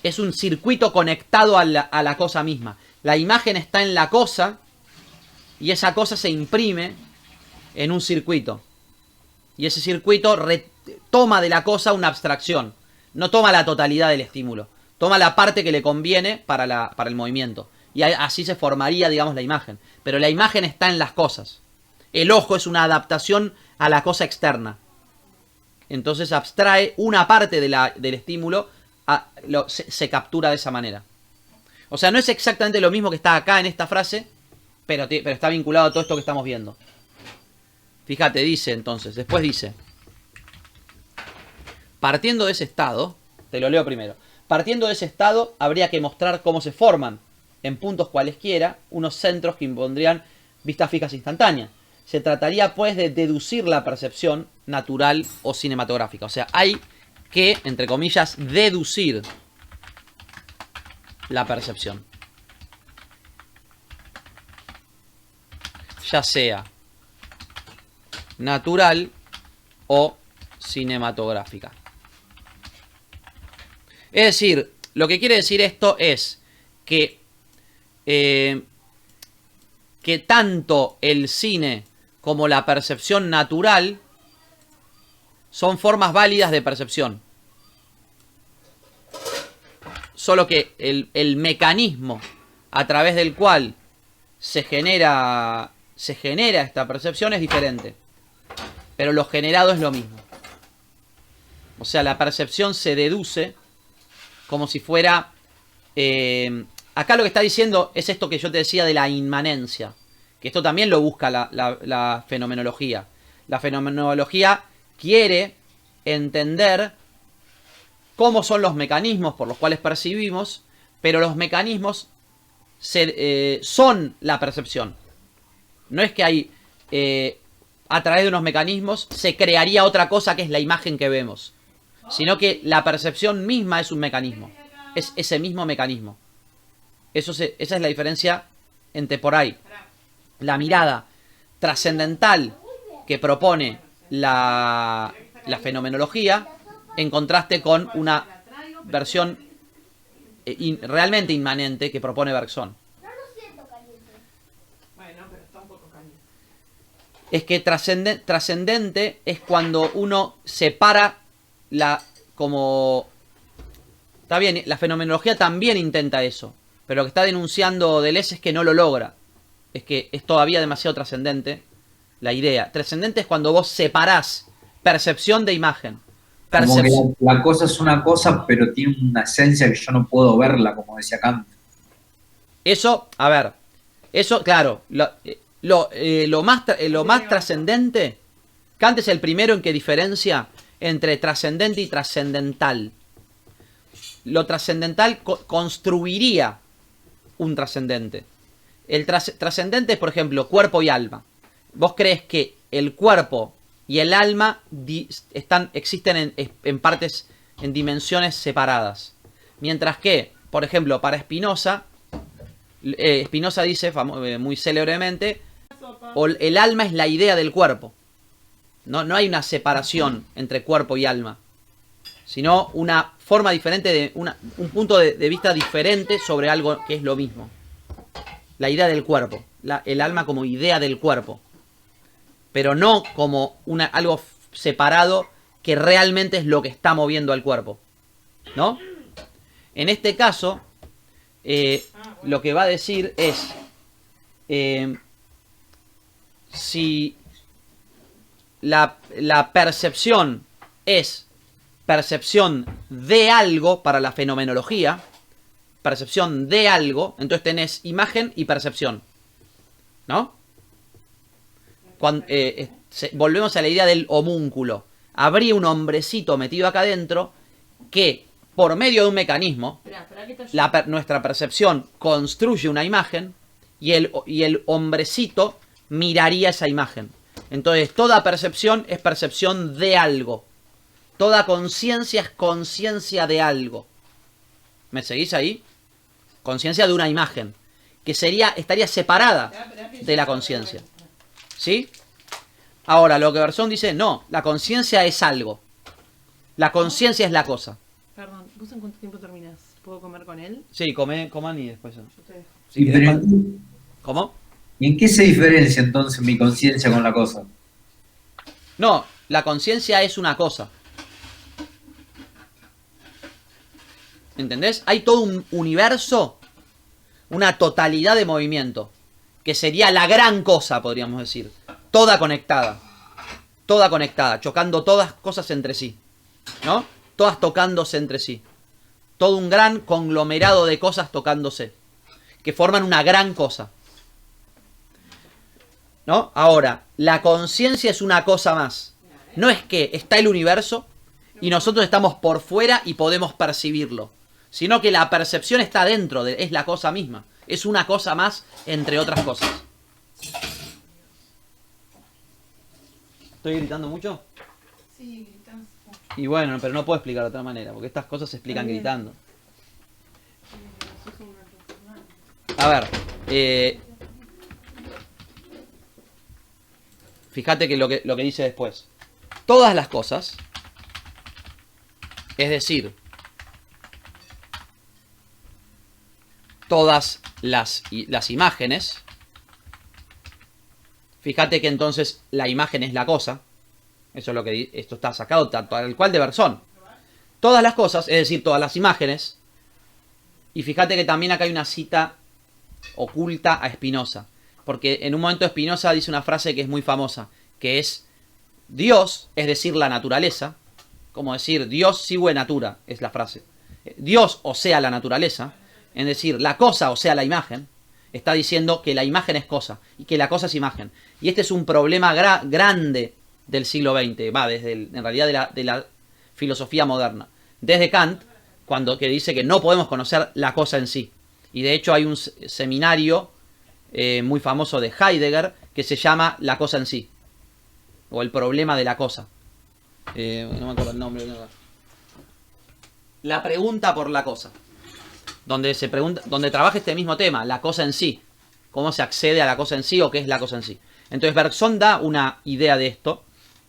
es un circuito conectado a la cosa misma. La imagen está en la cosa y esa cosa se imprime en un circuito. Y ese circuito toma de la cosa una abstracción. No toma la totalidad del estímulo. Toma la parte que le conviene para el movimiento. Y así se formaría, digamos, la imagen. Pero la imagen está en las cosas. El ojo es una adaptación a la cosa externa. Entonces abstrae una parte del estímulo, se captura de esa manera. O sea, no es exactamente lo mismo que está acá en esta frase, pero está vinculado a todo esto que estamos viendo. Fíjate, dice entonces, después dice, partiendo de ese estado, te lo leo primero, partiendo de ese estado habría que mostrar cómo se forman, en puntos cualesquiera, unos centros que impondrían vistas fijas instantáneas. Se trataría pues de deducir la percepción natural o cinematográfica. O sea, hay que, entre comillas, deducir la percepción. Ya sea natural o cinematográfica. Es decir, lo que quiere decir esto es que tanto el cine como la percepción natural son formas válidas de percepción. Solo que el mecanismo a través del cual se genera esta percepción es diferente. Pero lo generado es lo mismo. O sea, la percepción se deduce como si fuera... acá lo que está diciendo es esto que yo te decía de la inmanencia. Que esto también lo busca la fenomenología. La fenomenología quiere entender cómo son los mecanismos por los cuales percibimos, pero los mecanismos son la percepción. No es que hay... a través de unos mecanismos se crearía otra cosa que es la imagen que vemos. Sino que la percepción misma es un mecanismo. Es ese mismo mecanismo. Esa es la diferencia entre por ahí la mirada trascendental que propone la fenomenología en contraste con una versión realmente inmanente que propone Bergson. Es que trascendente es cuando uno separa como... Está bien, la fenomenología también intenta eso, pero lo que está denunciando Deleuze es que no lo logra. Es que es todavía demasiado trascendente la idea. Trascendente es cuando vos separás percepción de imagen. Como que la cosa es una cosa, pero tiene una esencia que yo no puedo verla, como decía Kant. Eso, a ver, eso, claro, lo más trascendente, Kant es el primero en que diferencia entre trascendente y trascendental. Lo trascendental construiría un trascendente. El trascendente es, por ejemplo, cuerpo y alma. Vos crees que el cuerpo y el alma existen en partes, en dimensiones separadas. Mientras que, por ejemplo, para Spinoza, Spinoza dice muy célebremente, el alma es la idea del cuerpo. No hay una separación entre cuerpo y alma, sino una forma diferente, un punto de vista diferente sobre algo que es lo mismo. La idea del cuerpo, el alma como idea del cuerpo, pero no como algo separado que realmente es lo que está moviendo al cuerpo, ¿no? En este caso, lo que va a decir es, si la percepción es percepción de algo para la fenomenología, percepción de algo, entonces tenés imagen y percepción, ¿no? Volvemos a la idea del homúnculo. Habría un hombrecito metido acá adentro que, por medio de un mecanismo, nuestra percepción construye una imagen y el hombrecito miraría esa imagen. Entonces, toda percepción es percepción de algo. Toda conciencia es conciencia de algo. ¿Me seguís ahí? Conciencia de una imagen, que estaría separada de la conciencia. ¿Sí? Ahora, lo que Berzón dice, no, la conciencia es algo. La conciencia es la cosa. Perdón, ¿vos en cuánto tiempo terminás? ¿Puedo comer con él? Sí, coman y después. Sí, pero ¿Cómo? ¿y en qué se diferencia entonces mi conciencia con la cosa? No, la conciencia es una cosa. ¿Entendés? Hay todo un universo, una totalidad de movimiento, que sería la gran cosa, podríamos decir. Toda conectada, chocando todas cosas entre sí, ¿no? Todas tocándose entre sí. Todo un gran conglomerado de cosas tocándose, que forman una gran cosa, ¿no? Ahora, la conciencia es una cosa más. No es que está el universo y nosotros estamos por fuera y podemos percibirlo, sino que la percepción está dentro, es la cosa misma. Es una cosa más entre otras cosas. ¿Estoy gritando mucho? Sí, gritas. Y bueno, pero no puedo explicar de otra manera, porque estas cosas se explican gritando. A ver, fíjate que lo que dice después. Todas las cosas, es decir, todas las imágenes, fíjate que entonces la imagen es la cosa. Eso es lo que esto está sacado tal cual de Berzón. Todas las cosas, es decir, todas las imágenes. Y fíjate que también acá hay una cita oculta a Spinoza. Porque en un momento Spinoza dice una frase que es muy famosa, que es Dios, es decir, la naturaleza. Como decir, Dios sigue natura, es la frase. Dios, o sea, la naturaleza. Es decir, la cosa, o sea, la imagen. Está diciendo que la imagen es cosa y que la cosa es imagen. Y este es un problema grande del siglo XX, en realidad de la filosofía moderna. Desde Kant, que dice que no podemos conocer la cosa en sí. Y de hecho hay un seminario muy famoso de Heidegger que se llama La cosa en sí, o el problema de la cosa. No me acuerdo el nombre. La pregunta por la cosa. Donde trabaja este mismo tema, la cosa en sí. Cómo se accede a la cosa en sí o qué es la cosa en sí. Entonces Bergson da una idea de esto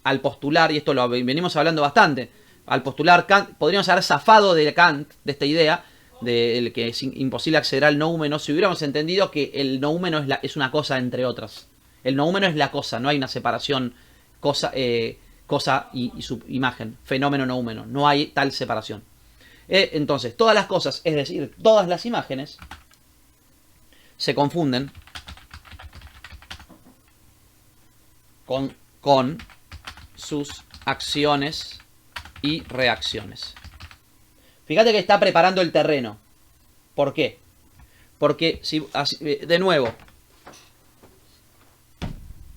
al postular, y esto lo venimos hablando bastante, al postular Kant, podríamos haber zafado de Kant, de esta idea, de que es imposible acceder al noúmeno, si hubiéramos entendido que el noúmeno es una cosa entre otras. El noúmeno es la cosa, no hay una separación cosa y su imagen, fenómeno noúmeno, no hay tal separación. Entonces, todas las cosas, es decir, todas las imágenes, se confunden con sus acciones y reacciones. Fíjate que está preparando el terreno. ¿Por qué? Porque, de nuevo,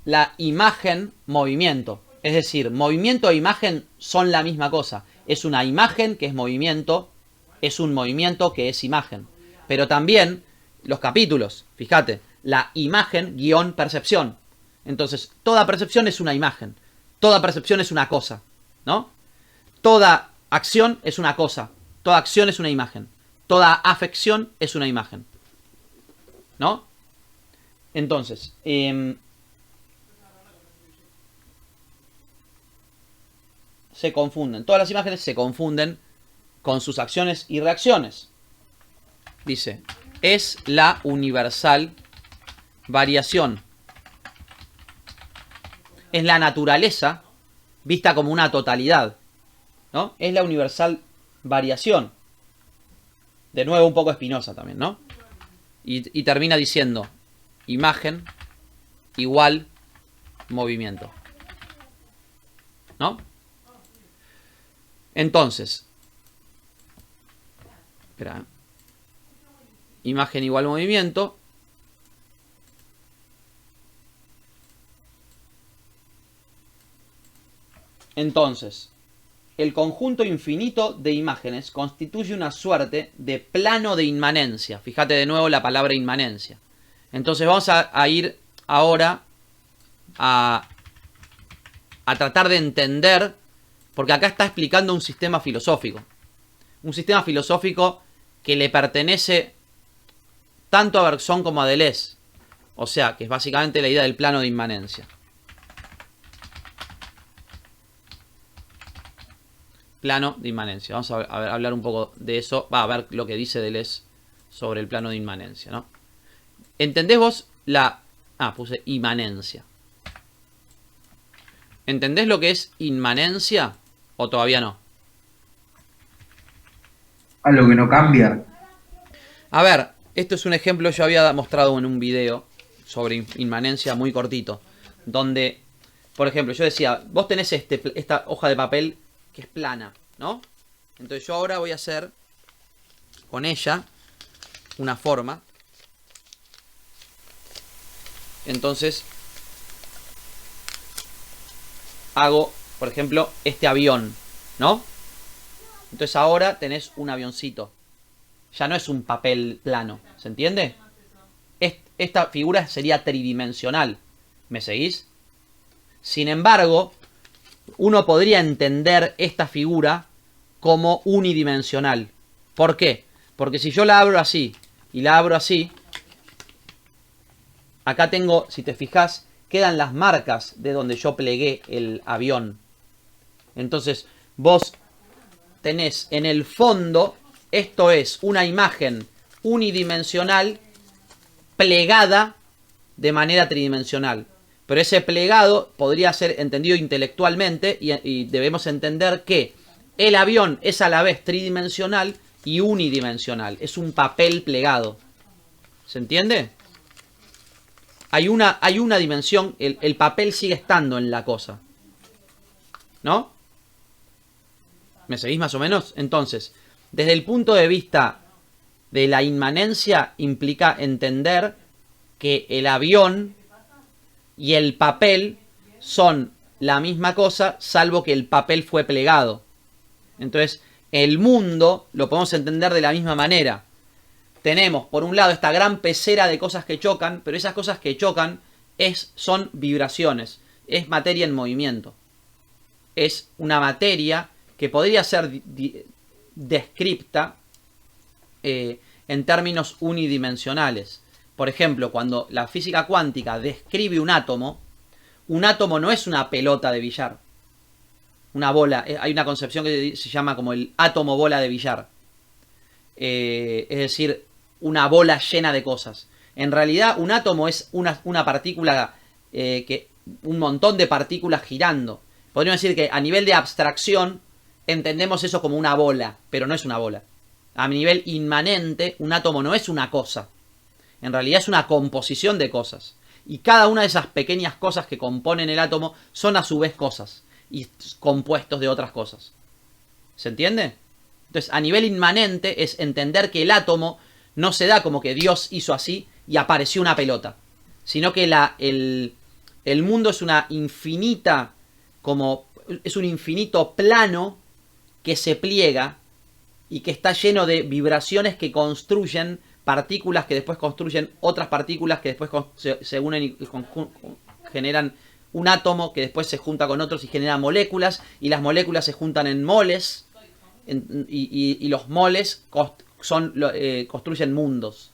la imagen, movimiento. Es decir, movimiento e imagen son la misma cosa. Es una imagen que es movimiento, es un movimiento que es imagen. Pero también los capítulos, fíjate, la imagen guión percepción. Entonces, toda percepción es una imagen. Toda percepción es una cosa, ¿no? Toda acción es una cosa. Toda acción es una imagen. Toda afección es una imagen, ¿no? Entonces, se confunden. Todas las imágenes se confunden con sus acciones y reacciones. Dice, es la universal variación. Es la naturaleza vista como una totalidad, ¿no? Es la universal variación. De nuevo un poco Spinoza también, ¿no? Y termina diciendo, imagen igual movimiento, ¿no? Entonces, espera, imagen igual movimiento. Entonces, el conjunto infinito de imágenes constituye una suerte de plano de inmanencia. Fíjate de nuevo la palabra inmanencia. Entonces vamos a ir ahora a tratar de entender, porque acá está explicando un sistema filosófico. Un sistema filosófico que le pertenece tanto a Bergson como a Deleuze. O sea, que es básicamente la idea del plano de inmanencia. Plano de inmanencia. Vamos a hablar un poco de eso. Va a ver lo que dice Deleuze sobre el plano de inmanencia, ¿no? ¿Entendés vos la... puse inmanencia. ¿Entendés lo que es inmanencia? ¿O todavía no? Algo que no cambia. A ver, esto es un ejemplo, yo había mostrado en un video sobre inmanencia muy cortito. Donde, por ejemplo, yo decía, vos tenés esta hoja de papel que es plana, ¿no? Entonces yo ahora voy a hacer con ella una forma. Entonces hago, por ejemplo, este avión, ¿no? Entonces ahora tenés un avioncito. Ya no es un papel plano, ¿se entiende? Esta figura sería tridimensional. ¿Me seguís? Sin embargo, uno podría entender esta figura como unidimensional. ¿Por qué? Porque si yo la abro así y la abro así, acá tengo, si te fijas, quedan las marcas de donde yo plegué el avión. Entonces, vos tenés en el fondo, esto es una imagen unidimensional plegada de manera tridimensional. Pero ese plegado podría ser entendido intelectualmente y debemos entender que el avión es a la vez tridimensional y unidimensional. Es un papel plegado. ¿Se entiende? Hay una dimensión, el papel sigue estando en la cosa. ¿No? ¿Me seguís más o menos? Entonces, desde el punto de vista de la inmanencia, implica entender que el avión y el papel son la misma cosa, salvo que el papel fue plegado. Entonces, el mundo lo podemos entender de la misma manera. Tenemos, por un lado, esta gran pecera de cosas que chocan, pero esas cosas que chocan son vibraciones, es materia en movimiento. Es una materia que podría ser descripta en términos unidimensionales. Por ejemplo, cuando la física cuántica describe un átomo no es una pelota de billar, una bola. Hay una concepción que se llama como el átomo bola de billar. Es decir, una bola llena de cosas. En realidad, un átomo es una partícula, un montón de partículas girando. Podríamos decir que a nivel de abstracción entendemos eso como una bola, pero no es una bola. A nivel inmanente, un átomo no es una cosa. En realidad es una composición de cosas. Y cada una de esas pequeñas cosas que componen el átomo son a su vez cosas. Y compuestos de otras cosas. ¿Se entiende? Entonces, a nivel inmanente es entender que el átomo no se da como que Dios hizo así y apareció una pelota. Sino que el mundo es una infinita como es un infinito plano que se pliega y que está lleno de vibraciones que construyen partículas que después construyen otras partículas que después se unen y generan un átomo que después se junta con otros y genera moléculas, y las moléculas se juntan en moles, y los moles construyen mundos.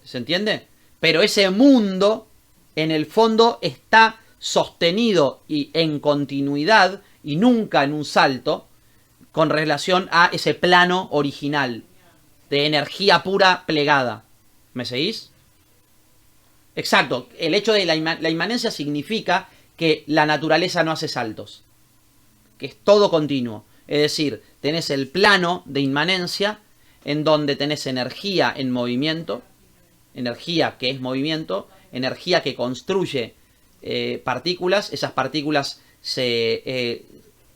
¿Se entiende? Pero ese mundo, en el fondo, está sostenido y en continuidad, y nunca en un salto, con relación a ese plano original de energía pura plegada. ¿Me seguís? Exacto. El hecho de la inmanencia significa que la naturaleza no hace saltos, que es todo continuo. Es decir, tenés el plano de inmanencia en donde tenés energía en movimiento, energía que es movimiento, energía que construye partículas. Esas partículas se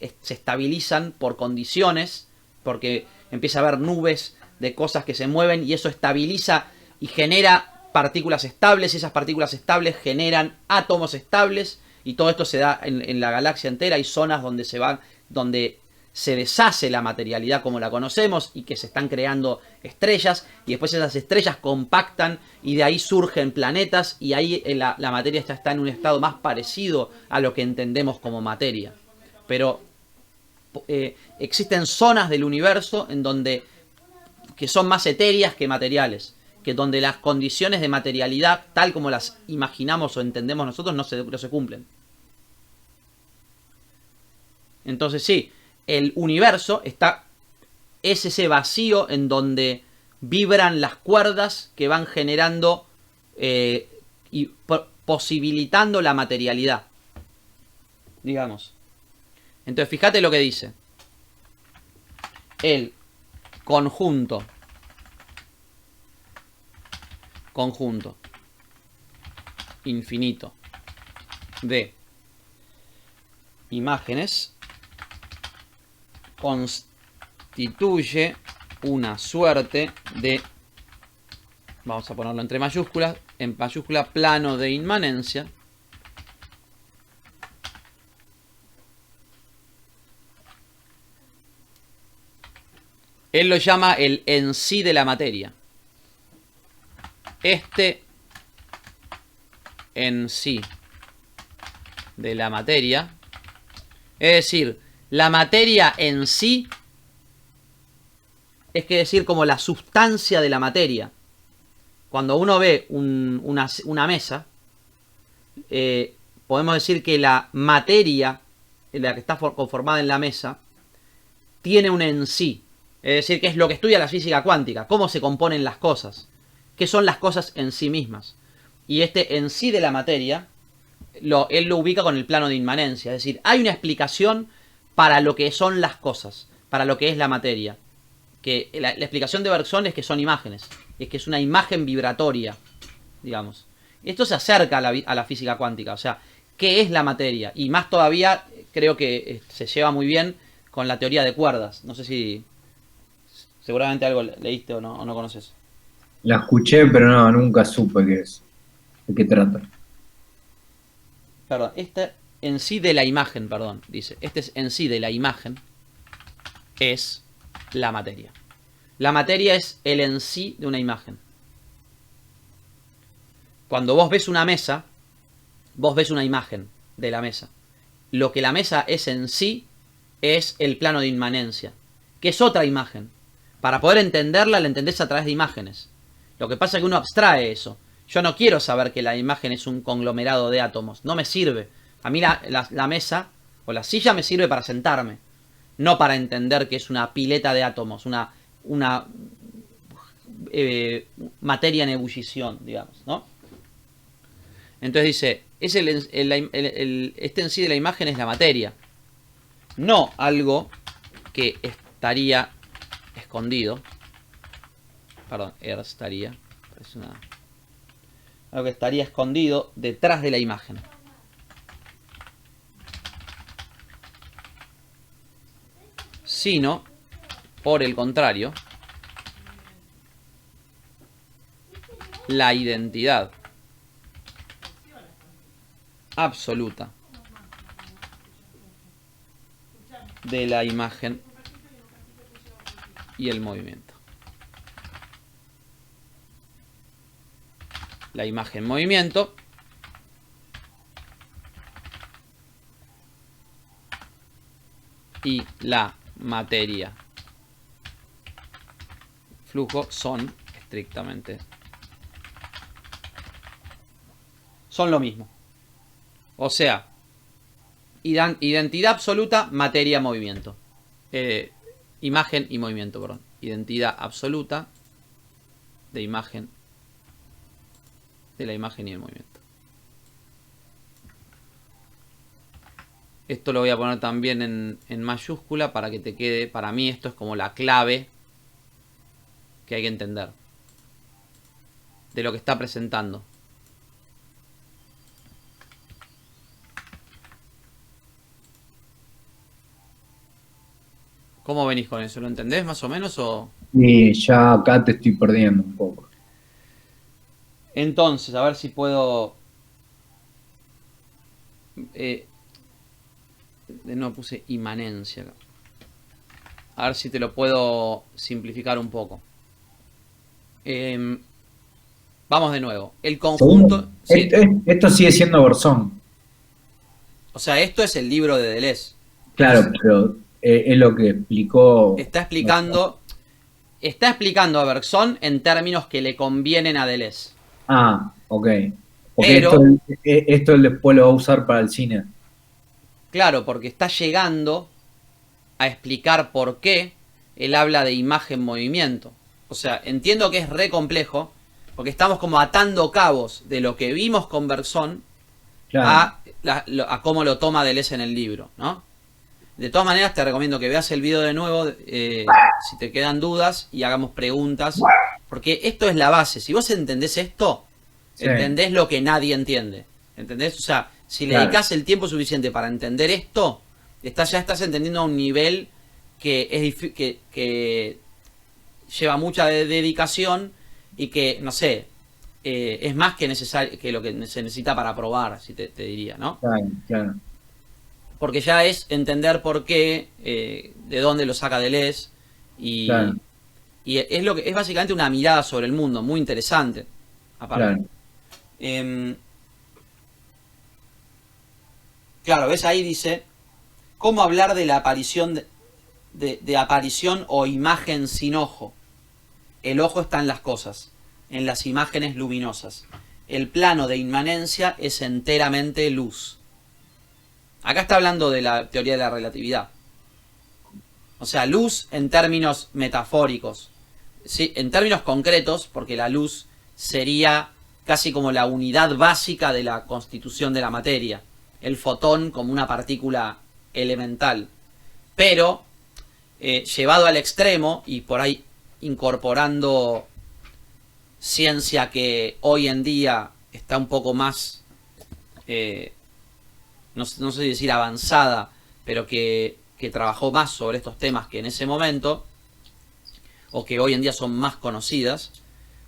estabilizan por condiciones, porque empieza a haber nubes de cosas que se mueven y eso estabiliza y genera partículas estables, y esas partículas estables generan átomos estables, y todo esto se da en la galaxia entera. Hay zonas donde se deshace la materialidad como la conocemos y que se están creando estrellas, y después esas estrellas compactan y de ahí surgen planetas, y ahí la materia ya está en un estado más parecido a lo que entendemos como materia. Pero existen zonas del universo en donde que son más etéreas que materiales, que donde las condiciones de materialidad tal como las imaginamos o entendemos nosotros no se cumplen. Entonces sí, el universo es ese vacío en donde vibran las cuerdas que van generando y posibilitando la materialidad, digamos. Entonces fíjate lo que dice. El conjunto infinito de imágenes constituye una suerte de, vamos a ponerlo entre mayúsculas, en mayúscula, plano de inmanencia él lo llama el en sí de la materia. Este en sí de la materia, es decir, la materia en sí, es que decir como la sustancia de la materia. Cuando uno ve una mesa, podemos decir que la materia, la que está conformada en la mesa, tiene un en sí. Es decir, que es lo que estudia la física cuántica, cómo se componen las cosas, qué son las cosas en sí mismas. Y este en sí de la materia, él lo ubica con el plano de inmanencia. Es decir, hay una explicación para lo que son las cosas, para lo que es la materia. Que la explicación de Bergson es que son imágenes, es que es una imagen vibratoria, digamos. Esto se acerca a la física cuántica, o sea, ¿qué es la materia? Y más todavía, creo que se lleva muy bien con la teoría de cuerdas. No sé si seguramente algo leíste o no conoces. La escuché, pero no, nunca supe qué es. ¿De qué trata? Perdón, este en sí de la imagen, perdón, dice. Este es en sí de la imagen es la materia. La materia es el en sí de una imagen. Cuando vos ves una mesa, vos ves una imagen de la mesa. Lo que la mesa es en sí es el plano de inmanencia, que es otra imagen. Para poder entenderla, la entendés a través de imágenes. Lo que pasa es que uno abstrae eso. Yo no quiero saber que la imagen es un conglomerado de átomos. No me sirve. A mí la mesa o la silla me sirve para sentarme. No para entender que es una pileta de átomos. Una materia en ebullición, digamos, ¿no? Entonces dice, este en sí de la imagen es la materia. No algo que estaría escondido. Perdón, estaría. Es algo que estaría escondido detrás de la imagen. Sino, por el contrario, la identidad absoluta de la imagen y el movimiento. La imagen, movimiento. Y la materia, flujo, son estrictamente, son lo mismo. O sea, identidad absoluta, materia, movimiento. Imagen y movimiento, perdón. Identidad absoluta de imagen, de la imagen y el movimiento. Esto lo voy a poner también en mayúscula para que te quede. Para mí esto es como la clave que hay que entender de lo que está presentando. ¿Cómo venís con eso? ¿Lo entendés más o menos? Y ya acá te estoy perdiendo un poco. Entonces, a ver si puedo... no puse inmanencia acá. A ver si te lo puedo simplificar un poco. Vamos de nuevo. El conjunto... ¿sí? Esto sigue siendo Berzón. O sea, esto es el libro de Deleuze. Claro, pero es lo que explicó... Está explicando a Bergson en términos que le convienen a Deleuze. Ah, ok. Porque Pero, esto él después lo va a usar para el cine. claro, porque está llegando a explicar por qué él habla de imagen-movimiento. O sea, entiendo que es re complejo, porque estamos como atando cabos de lo que vimos con Bergson, Claro. a cómo lo toma Deleuze en el libro, ¿no? De todas maneras, te recomiendo que veas el video de nuevo, si te quedan dudas, y hagamos preguntas, porque esto es la base. Si vos entendés esto, Sí. entendés lo que nadie entiende. ¿Entendés? O sea, si le Claro. dedicás el tiempo suficiente para entender esto, ya estás entendiendo a un nivel que lleva mucha dedicación y que, no sé, es más que necesario que lo que se necesita para probar, si te diría, ¿no? Claro, claro. Porque ya es entender por qué, de dónde lo saca Deleuze, y, Claro. y es básicamente una mirada sobre el mundo, muy interesante, aparte. Claro. Claro, ves ahí dice, ¿cómo hablar de la aparición de aparición o imagen sin ojo? El ojo está en las cosas, en las imágenes luminosas. El plano de inmanencia es enteramente luz. Acá está hablando de la teoría de la relatividad. O sea, luz en términos metafóricos. Sí, en términos concretos, porque la luz sería casi como la unidad básica de la constitución de la materia. El fotón como una partícula elemental. Pero, llevado al extremo, y por ahí incorporando ciencia que hoy en día está un poco más, no sé si decir avanzada, pero que trabajó más sobre estos temas que en ese momento, o que hoy en día son más conocidas,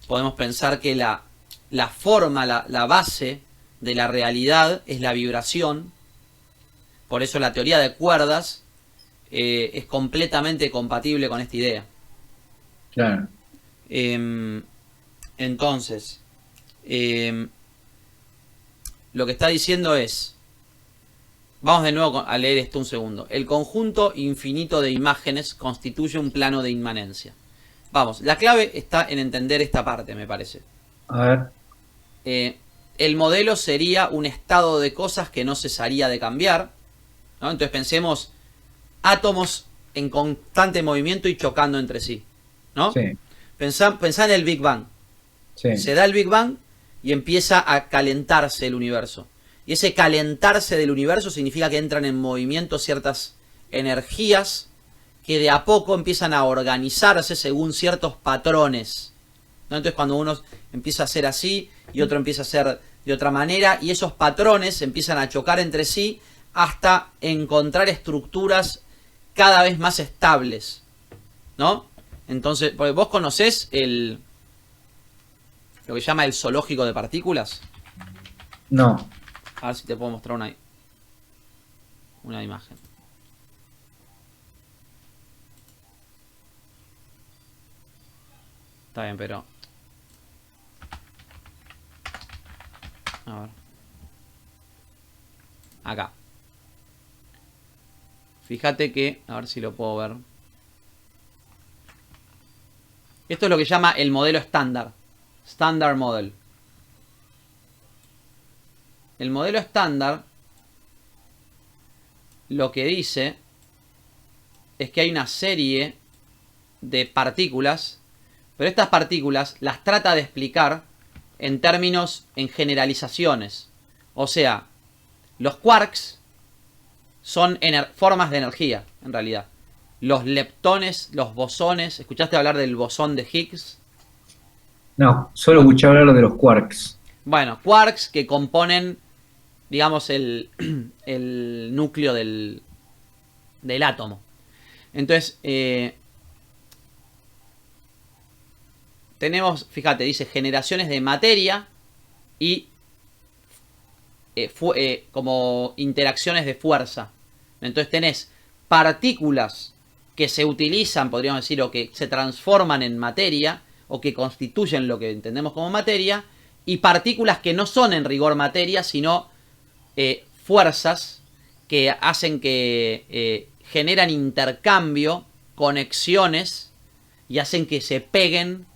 podemos pensar que la forma, la base de la realidad es la vibración. Por eso la teoría de cuerdas es completamente compatible con esta idea. Claro. Entonces, lo que está diciendo es, vamos de nuevo a leer esto un segundo. El conjunto infinito de imágenes constituye un plano de inmanencia. Vamos, la clave está en entender esta parte, me parece. A ver. El modelo sería un estado de cosas que no cesaría de cambiar, ¿no? Entonces pensemos átomos en constante movimiento y chocando entre sí, ¿no? Sí. Pensá en el Big Bang. Sí. Se da el Big Bang y empieza a calentarse el universo. Y ese calentarse del universo significa que entran en movimiento ciertas energías que de a poco empiezan a organizarse según ciertos patrones, ¿no? Entonces cuando uno empieza a hacer así y otro empieza a hacer de otra manera, y esos patrones empiezan a chocar entre sí hasta encontrar estructuras cada vez más estables, ¿no? Entonces, porque vos conocés lo que se llama el zoológico de partículas. No. A ver si te puedo mostrar una imagen. Está bien, pero... A ver. Acá. Fíjate que... A ver si lo puedo ver. Esto es lo que llama el modelo estándar. Standard Model. El modelo estándar lo que dice es que hay una serie de partículas, pero estas partículas las trata de explicar en términos, en generalizaciones. O sea, los quarks son formas de energía, en realidad. Los leptones, los bosones. ¿Escuchaste hablar del bosón de Higgs? No, solo escuché hablar de los quarks. Bueno, quarks que componen, digamos, el núcleo del átomo. Entonces, tenemos, fíjate, dice generaciones de materia y como interacciones de fuerza. Entonces tenés partículas que se utilizan, podríamos decir, o que se transforman en materia, o que constituyen lo que entendemos como materia, y partículas que no son en rigor materia, sino fuerzas que hacen que generan intercambio, conexiones, y hacen que se peguen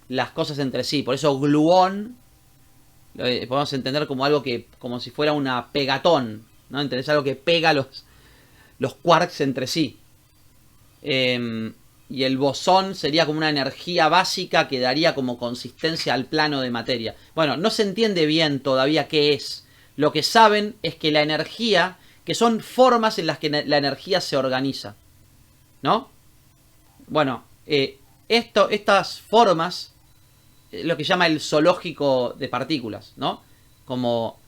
las cosas entre sí. Por eso gluón podemos entender como algo que, como si fuera una pegatón, ¿no? ¿Entendés? Algo que pega los quarks entre sí. Y el bosón sería como una energía básica que daría como consistencia al plano de materia. Bueno, no se entiende bien todavía qué es. Lo que saben es que la energía, que son formas en las que la energía se organiza, ¿no? Bueno, estas formas, lo que llama el zoológico de partículas, ¿no? Como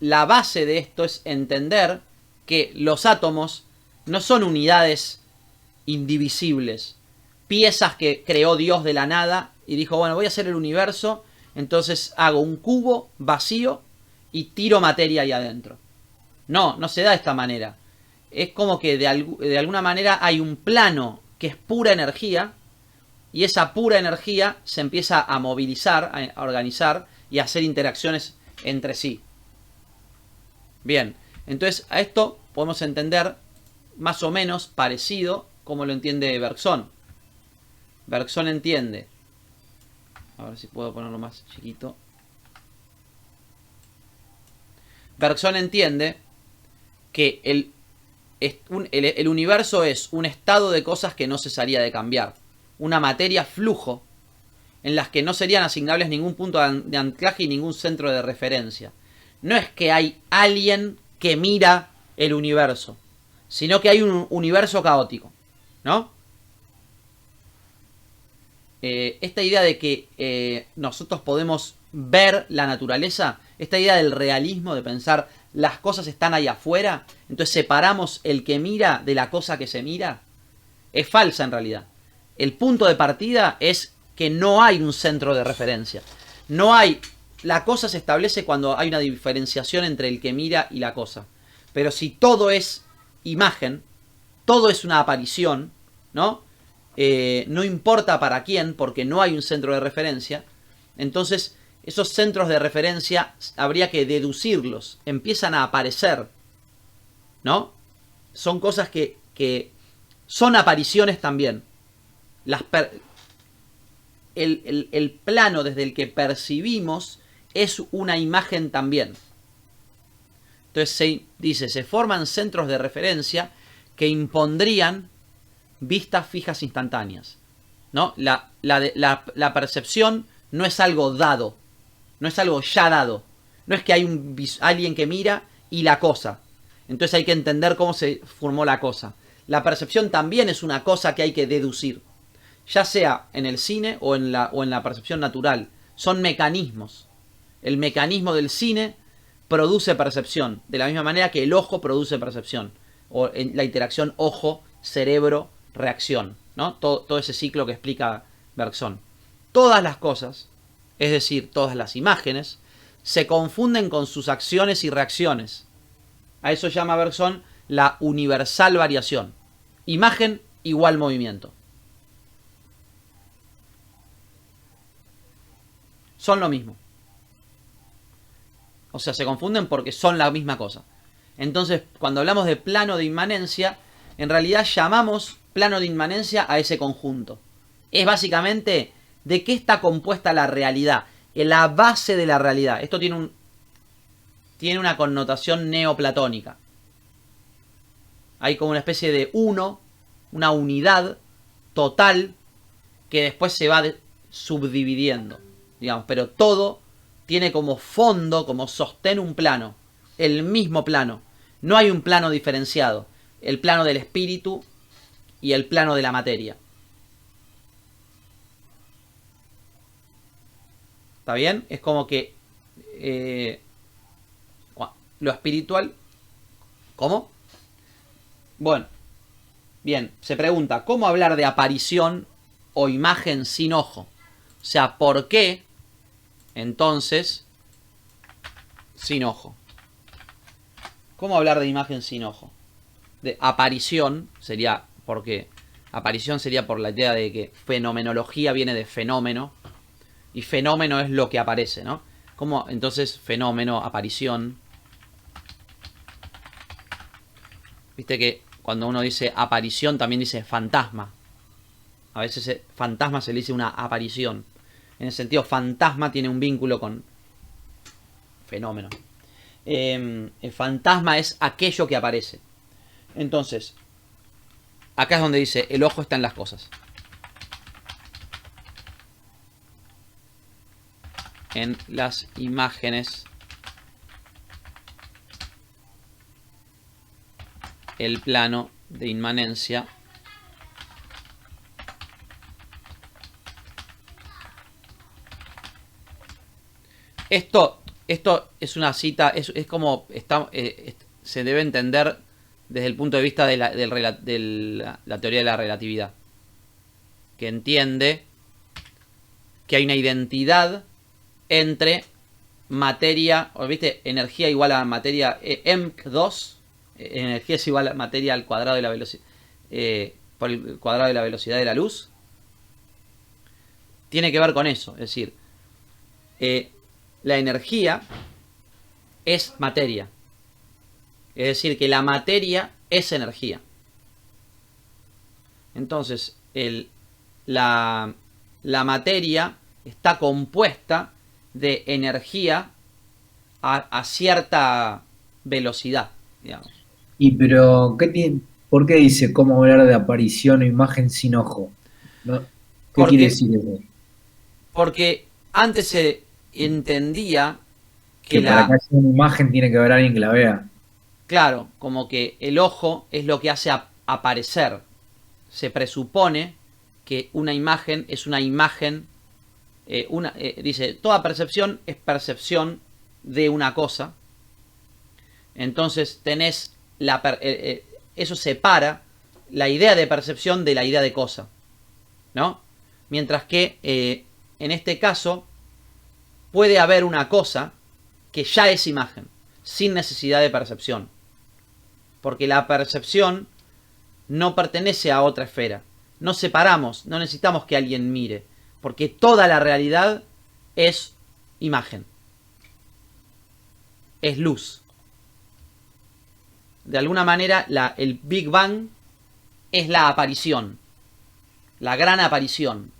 la base de esto es entender que los átomos no son unidades indivisibles, piezas que creó Dios de la nada y dijo, bueno, voy a hacer el universo, entonces hago un cubo vacío y tiro materia ahí adentro. No, no se da de esta manera. Es como que de alguna manera hay un plano que es pura energía y esa pura energía se empieza a movilizar, a organizar y a hacer interacciones entre sí. Bien, entonces a esto podemos entender más o menos parecido como lo entiende Bergson. Bergson entiende, a ver si puedo ponerlo más chiquito. Bergson entiende que el universo es un estado de cosas que no cesaría de cambiar. Una materia flujo en las que no serían asignables ningún punto de anclaje y ningún centro de referencia. No es que hay alguien que mira el universo, sino que hay un universo caótico, ¿no? Esta idea de que nosotros podemos ver la naturaleza, esta idea del realismo, de pensar las cosas están ahí afuera, entonces separamos el que mira de la cosa que se mira, es falsa en realidad. El punto de partida es que no hay un centro de referencia. No hay... La cosa se establece cuando hay una diferenciación entre el que mira y la cosa. Pero si todo es imagen, todo es una aparición, ¿no? No importa para quién, porque no hay un centro de referencia. Entonces, esos centros de referencia habría que deducirlos. Empiezan a aparecer, ¿no? Son cosas que son apariciones también. El plano desde el que percibimos es una imagen también. Entonces se forman centros de referencia que impondrían vistas fijas instantáneas, ¿no? La percepción no es algo dado, no es algo ya dado. No es que hay alguien que mira y la cosa. Entonces hay que entender cómo se formó la cosa. La percepción también es una cosa que hay que deducir, ya sea en el cine o en la percepción natural. Son mecanismos. El mecanismo del cine produce percepción, de la misma manera que el ojo produce percepción, o en la interacción ojo-cerebro-reacción, ¿no? Todo ese ciclo que explica Bergson. Todas las cosas, es decir, todas las imágenes, se confunden con sus acciones y reacciones. A eso llama Bergson la universal variación. Imagen igual movimiento. Son lo mismo. O sea, se confunden porque son la misma cosa. Entonces, cuando hablamos de plano de inmanencia, en realidad llamamos plano de inmanencia a ese conjunto. Es básicamente de qué está compuesta la realidad, la base de la realidad. Esto tiene una connotación neoplatónica. Hay como una especie de uno, una unidad total que después se va subdividiendo, digamos, pero todo tiene como fondo, como sostén un plano, el mismo plano. No hay un plano diferenciado, el plano del espíritu y el plano de la materia. ¿Está bien? Es como que lo espiritual... ¿Cómo? Bueno, bien, se pregunta, ¿cómo hablar de aparición o imagen sin ojo? O sea, ¿por qué entonces sin ojo? ¿Cómo hablar de imagen sin ojo? De aparición sería, porque aparición sería por la idea de que fenomenología viene de fenómeno, y fenómeno es lo que aparece, ¿no? ¿Cómo entonces fenómeno, aparición? Viste que cuando uno dice aparición también dice fantasma. A veces fantasma se le dice una aparición. En el sentido, fantasma tiene un vínculo con fenómeno. El fantasma es aquello que aparece. Entonces, acá es donde dice, el ojo está en las cosas. En las imágenes, el plano de inmanencia Esto es una cita, es como se debe entender desde el punto de vista de la teoría de la relatividad, que entiende que hay una identidad entre materia, ¿viste? Energía igual a materia, mc2, energía es igual a materia al cuadrado de la velocidad, por el cuadrado de la velocidad de la luz. Tiene que ver con eso, es decir, la energía es materia. Es decir, que la materia es energía. Entonces, la materia está compuesta de energía a cierta velocidad, digamos. Y pero, ¿por qué dice cómo hablar de aparición o imagen sin ojo? ¿No? ¿Qué quiere decir eso? Porque antes se entendía que para que haya una imagen tiene que haber alguien que la vea. Claro, como que el ojo es lo que hace aparecer. Se presupone que una imagen es una imagen. Dice, toda percepción es percepción de una cosa. Entonces tenés eso separa la idea de percepción de la idea de cosa, ¿no? Mientras que en este caso puede haber una cosa que ya es imagen, sin necesidad de percepción. Porque la percepción no pertenece a otra esfera. No separamos, no necesitamos que alguien mire. Porque toda la realidad es imagen. Es luz. De alguna manera, el Big Bang es la aparición. La gran aparición.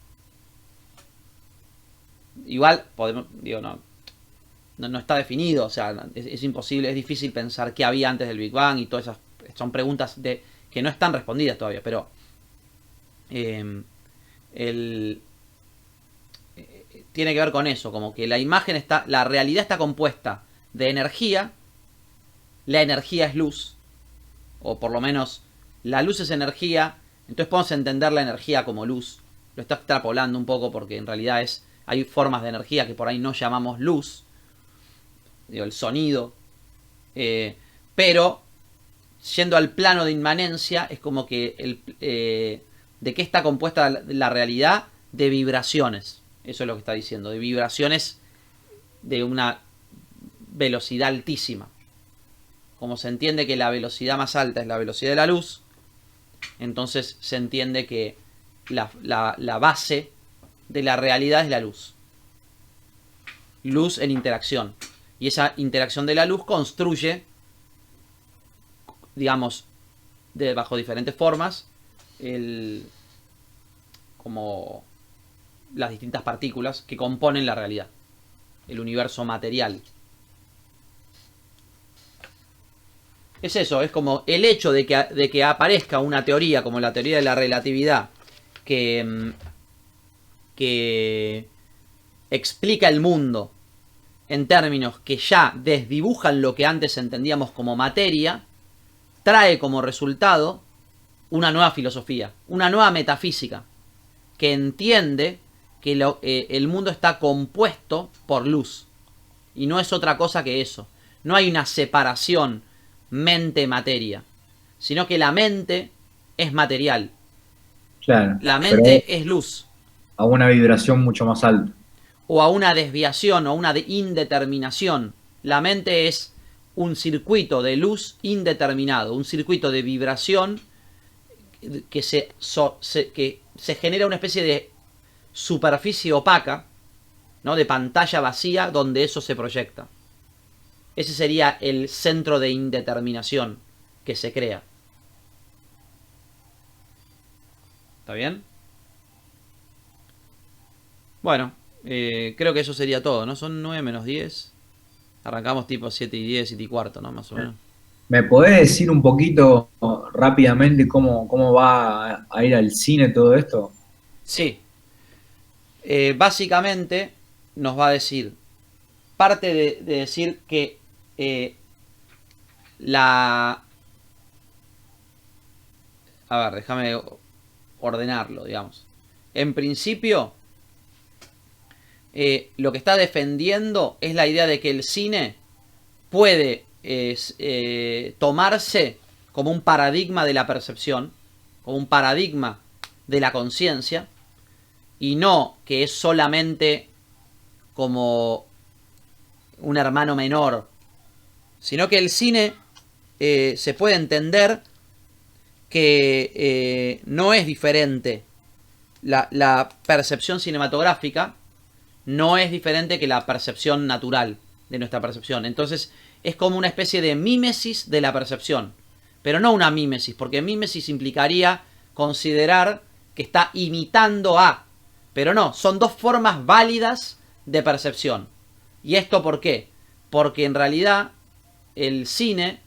Igual, podemos, digo, no está definido, o sea, es imposible, es difícil pensar qué había antes del Big Bang y todas esas son preguntas que no están respondidas todavía, pero tiene que ver con eso, como que la realidad está compuesta de energía, la energía es luz, o por lo menos la luz es energía, entonces podemos entender la energía como luz, lo está extrapolando un poco porque en realidad hay formas de energía que por ahí no llamamos luz, digo, el sonido, pero yendo al plano de inmanencia es como que de qué está compuesta la realidad, de vibraciones, eso es lo que está diciendo, de vibraciones de una velocidad altísima. como se entiende que la velocidad más alta es la velocidad de la luz, entonces se entiende que la base de la realidad es la luz. Luz en interacción. Y esa interacción de la luz construye, digamos, bajo diferentes formas, como las distintas partículas que componen la realidad, el universo material. Es eso, es como el hecho de que aparezca una teoría como la teoría de la relatividad que explica el mundo en términos que ya desdibujan lo que antes entendíamos como materia, trae como resultado una nueva filosofía, una nueva metafísica, que entiende que el mundo está compuesto por luz. Y no es otra cosa que eso. No hay una separación mente-materia, sino que la mente es material. Claro. La mente es luz. A una vibración mucho más alta. O a una desviación o una indeterminación. La mente es un circuito de luz indeterminado, un circuito de vibración que se genera una especie de superficie opaca, ¿no? De pantalla vacía donde eso se proyecta. Ese sería el centro de indeterminación que se crea. ¿Está bien? Bueno, creo que eso sería todo, ¿no? Son 9 menos 10. Arrancamos tipo 7 y 10, 7 y cuarto, ¿no? Más o menos. ¿Me podés decir un poquito rápidamente cómo va a ir al cine todo esto? Sí. Básicamente nos va a decir, parte de decir que a ver, déjame ordenarlo, digamos. En principio, lo que está defendiendo es la idea de que el cine puede tomarse como un paradigma de la percepción, como un paradigma de la conciencia, y no que es solamente como un hermano menor, sino que el cine se puede entender que no es diferente. La percepción cinematográfica no es diferente que la percepción natural de nuestra percepción. Entonces es como una especie de mímesis de la percepción, pero no una mímesis, porque mímesis implicaría considerar que está imitando a, pero no, son dos formas válidas de percepción. ¿Y esto por qué? Porque en realidad el cine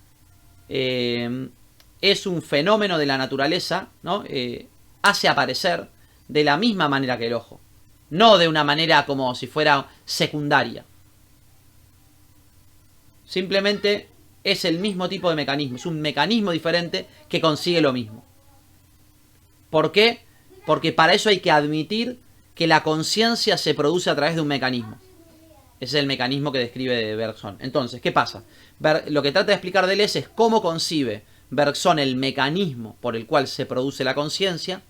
es un fenómeno de la naturaleza, ¿no? Hace aparecer de la misma manera que el ojo, no de una manera como si fuera secundaria. Simplemente es el mismo tipo de mecanismo, es un mecanismo diferente que consigue lo mismo. ¿Por qué? Porque para eso hay que admitir que la conciencia se produce a través de un mecanismo. Ese es el mecanismo que describe Bergson. Entonces, ¿qué pasa? Lo que trata de explicar Deleuze es cómo concibe Bergson el mecanismo por el cual se produce la conciencia,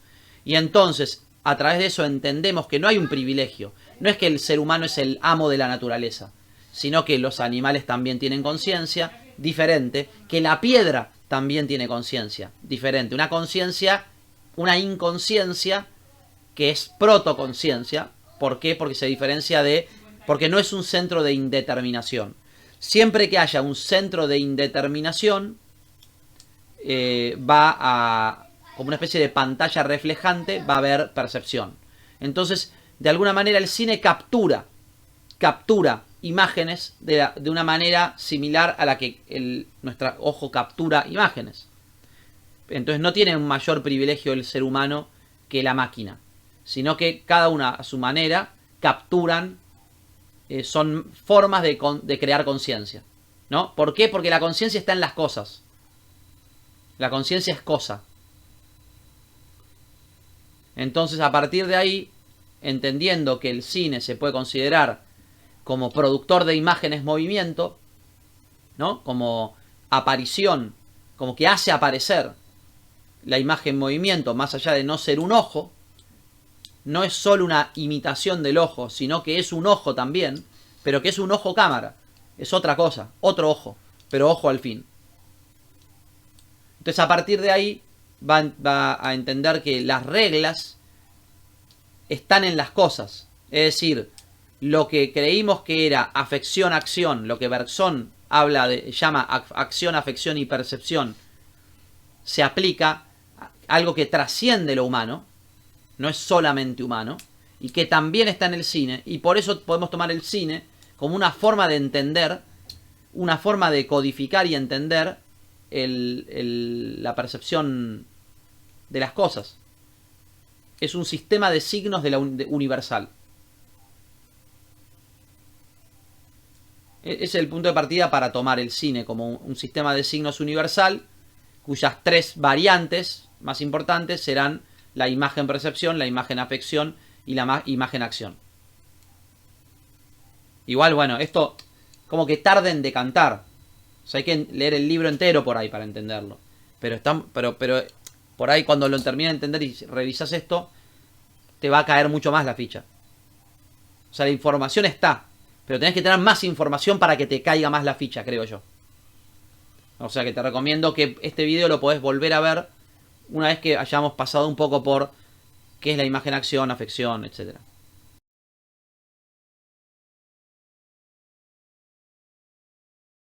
y entonces a través de eso entendemos que no hay un privilegio. No es que el ser humano es el amo de la naturaleza, sino que los animales también tienen conciencia diferente, que la piedra también tiene conciencia diferente. Una conciencia, una inconsciencia que es protoconciencia. ¿Por qué? Porque se diferencia porque no es un centro de indeterminación. Siempre que haya un centro de indeterminación, va a, como una especie de pantalla reflejante, va a haber percepción. Entonces, de alguna manera el cine captura imágenes de una manera similar a la que nuestro ojo captura imágenes. Entonces no tiene un mayor privilegio el ser humano que la máquina, sino que cada una a su manera capturan, son formas de crear conciencia, ¿no? ¿Por qué? Porque la conciencia está en las cosas. La conciencia es cosa. Entonces, a partir de ahí, entendiendo que el cine se puede considerar como productor de imágenes movimiento, ¿no? Como aparición, como que hace aparecer la imagen movimiento, más allá de no ser un ojo, no es solo una imitación del ojo, sino que es un ojo también, pero que es un ojo cámara, es otra cosa, otro ojo, pero ojo al fin. Entonces a partir de ahí va a entender que las reglas están en las cosas. Es decir, lo que creímos que era afección-acción, lo que Bergson llama acción, afección y percepción, se aplica a algo que trasciende lo humano, no es solamente humano, y que también está en el cine, y por eso podemos tomar el cine como una forma de entender, una forma de codificar y entender la percepción de las cosas. Es un sistema de signos universal. Ese es el punto de partida para tomar el cine como un sistema de signos universal, cuyas tres variantes más importantes serán la imagen-percepción, la imagen-afección y la imagen-acción. Igual, bueno, esto como que tarda en decantar. O sea, hay que leer el libro entero por ahí para entenderlo. Pero por ahí cuando lo termines de entender y revisas esto, te va a caer mucho más la ficha. O sea, la información está, pero tenés que tener más información para que te caiga más la ficha, creo yo. O sea que te recomiendo que este video lo podés volver a ver una vez que hayamos pasado un poco por qué es la imagen, acción, afección, etcétera.